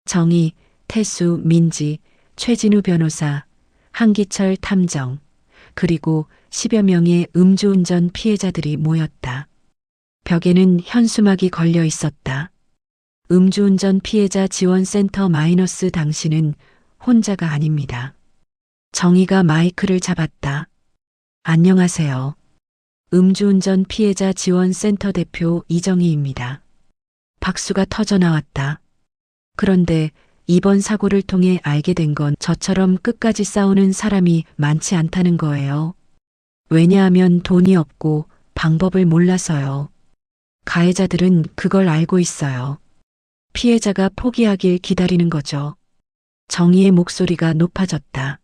정희, 태수, 민지, 최진우 변호사, 한기철 탐정, 그리고 10여 명의 음주운전 피해자들이 모였다. 벽에는 현수막이 걸려 있었다. 음주운전 피해자 지원센터 마이너스 당신은 혼자가 아닙니다. 정희가 마이크를 잡았다. 안녕하세요. 음주운전 피해자 지원센터 대표 이정희입니다. 박수가 터져 나왔다. 그런데 이번 사고를 통해 알게 된 건 저처럼 끝까지 싸우는 사람이 많지 않다는 거예요. 왜냐하면 돈이 없고 방법을 몰라서요. 가해자들은 그걸 알고 있어요. 피해자가 포기하길 기다리는 거죠. 정의의 목소리가 높아졌다.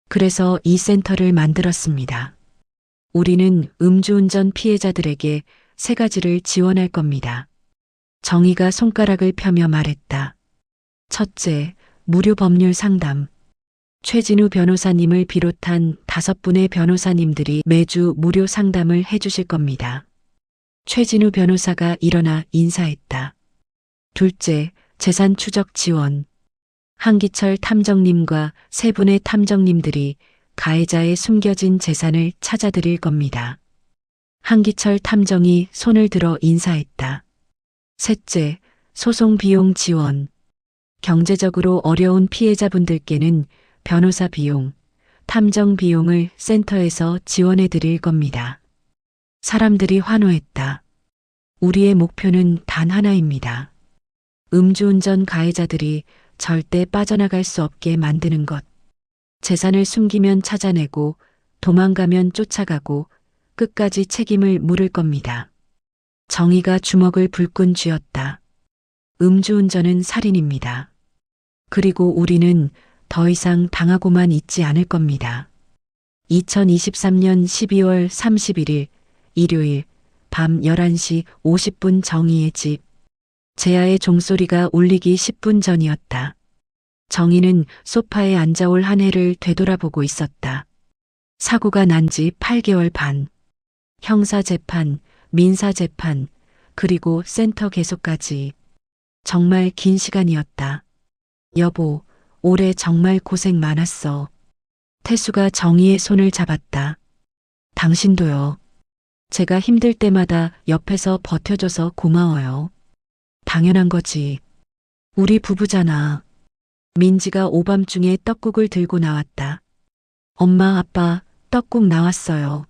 그래서 이 센터를 만들었습니다. 우리는 음주운전 피해자들에게 3가지를 지원할 겁니다. 정의가 손가락을 펴며 말했다. 첫째, 무료 법률 상담. 최진우 변호사님을 비롯한 5분의 변호사님들이 매주 무료 상담을 해주실 겁니다. 최진우 변호사가 일어나 인사했다. 둘째, 재산 추적 지원. 한기철 탐정님과 3분의 탐정님들이 가해자의 숨겨진 재산을 찾아드릴 겁니다. 한기철 탐정이 손을 들어 인사했다. 셋째, 소송 비용 지원. 경제적으로 어려운 피해자분들께는 변호사 비용, 탐정 비용을 센터에서 지원해 드릴 겁니다. 사람들이 환호했다. 우리의 목표는 단 하나입니다. 음주운전 가해자들이 절대 빠져나갈 수 없게 만드는 것. 재산을 숨기면 찾아내고 도망가면 쫓아가고 끝까지 책임을 물을 겁니다. 정의가 주먹을 불끈 쥐었다. 음주운전은 살인입니다. 그리고 우리는 더 이상 당하고만 있지 않을 겁니다. 2023년 12월 31일 일요일 밤 11시 50분 정의의 집. 재하의 종소리가 울리기 10분 전이었다. 정의는 소파에 앉아 올 한 해를 되돌아보고 있었다. 사고가 난 지 8개월 반. 형사재판, 민사재판, 그리고 센터 개소까지. 정말 긴 시간이었다. 여보, 올해 정말 고생 많았어. 태수가 정희의 손을 잡았다. 당신도요. 제가 힘들 때마다 옆에서 버텨줘서 고마워요. 당연한 거지. 우리 부부잖아. 민지가 오밤중에 떡국을 들고 나왔다. 엄마, 아빠, 떡국 나왔어요.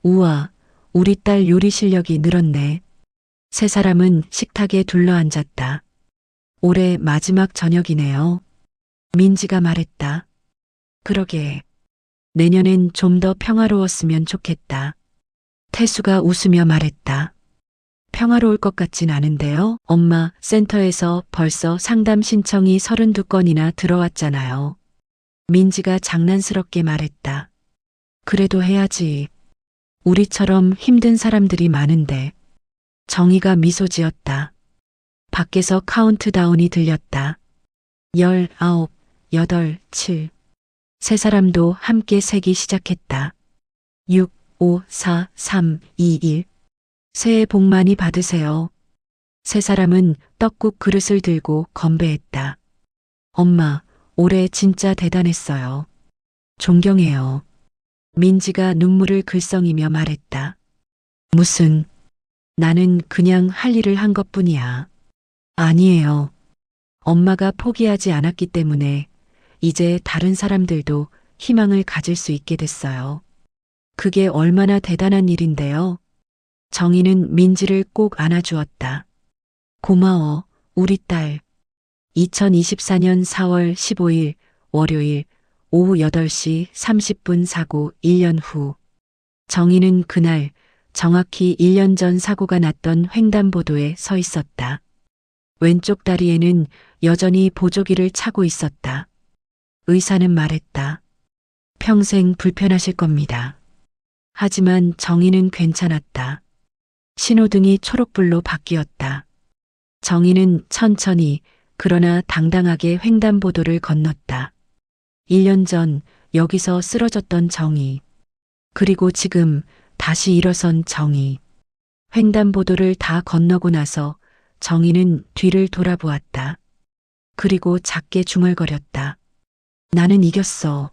우와, 우리 딸 요리 실력이 늘었네. 3사람은 식탁에 둘러앉았다. 올해 마지막 저녁이네요. 민지가 말했다. 그러게. 내년엔 좀 더 평화로웠으면 좋겠다. 태수가 웃으며 말했다. 평화로울 것 같진 않은데요. 엄마, 센터에서 벌써 상담 신청이 32건이나 들어왔잖아요. 민지가 장난스럽게 말했다. 그래도 해야지. 우리처럼 힘든 사람들이 많은데. 정의가 미소 지었다. 밖에서 카운트다운이 들렸다. 19, 8, 7. 3사람도 함께 세기 시작했다. 6, 5, 4, 3, 2, 1. 새해 복 많이 받으세요. 3사람은 떡국 그릇을 들고 건배했다. 엄마, 올해 진짜 대단했어요. 존경해요. 민지가 눈물을 글썽이며 말했다. 무슨, 나는 그냥 할 일을 한 것뿐이야. 아니에요. 엄마가 포기하지 않았기 때문에 이제 다른 사람들도 희망을 가질 수 있게 됐어요. 그게 얼마나 대단한 일인데요. 정희는 민지를 꼭 안아주었다. 고마워, 우리 딸. 2024년 4월 15일 월요일 오후 8시 30분 사고 1년 후. 정희는 그날 정확히 1년 전 사고가 났던 횡단보도에 서 있었다. 왼쪽 다리에는 여전히 보조기를 차고 있었다. 의사는 말했다. 평생 불편하실 겁니다. 하지만 정희는 괜찮았다. 신호등이 초록불로 바뀌었다. 정희는 천천히 그러나 당당하게 횡단보도를 건넜다. 1년 전 여기서 쓰러졌던 정희. 그리고 지금 다시 일어선 정희. 횡단보도를 다 건너고 나서 정희는 뒤를 돌아보았다. 그리고 작게 중얼거렸다. 나는 이겼어.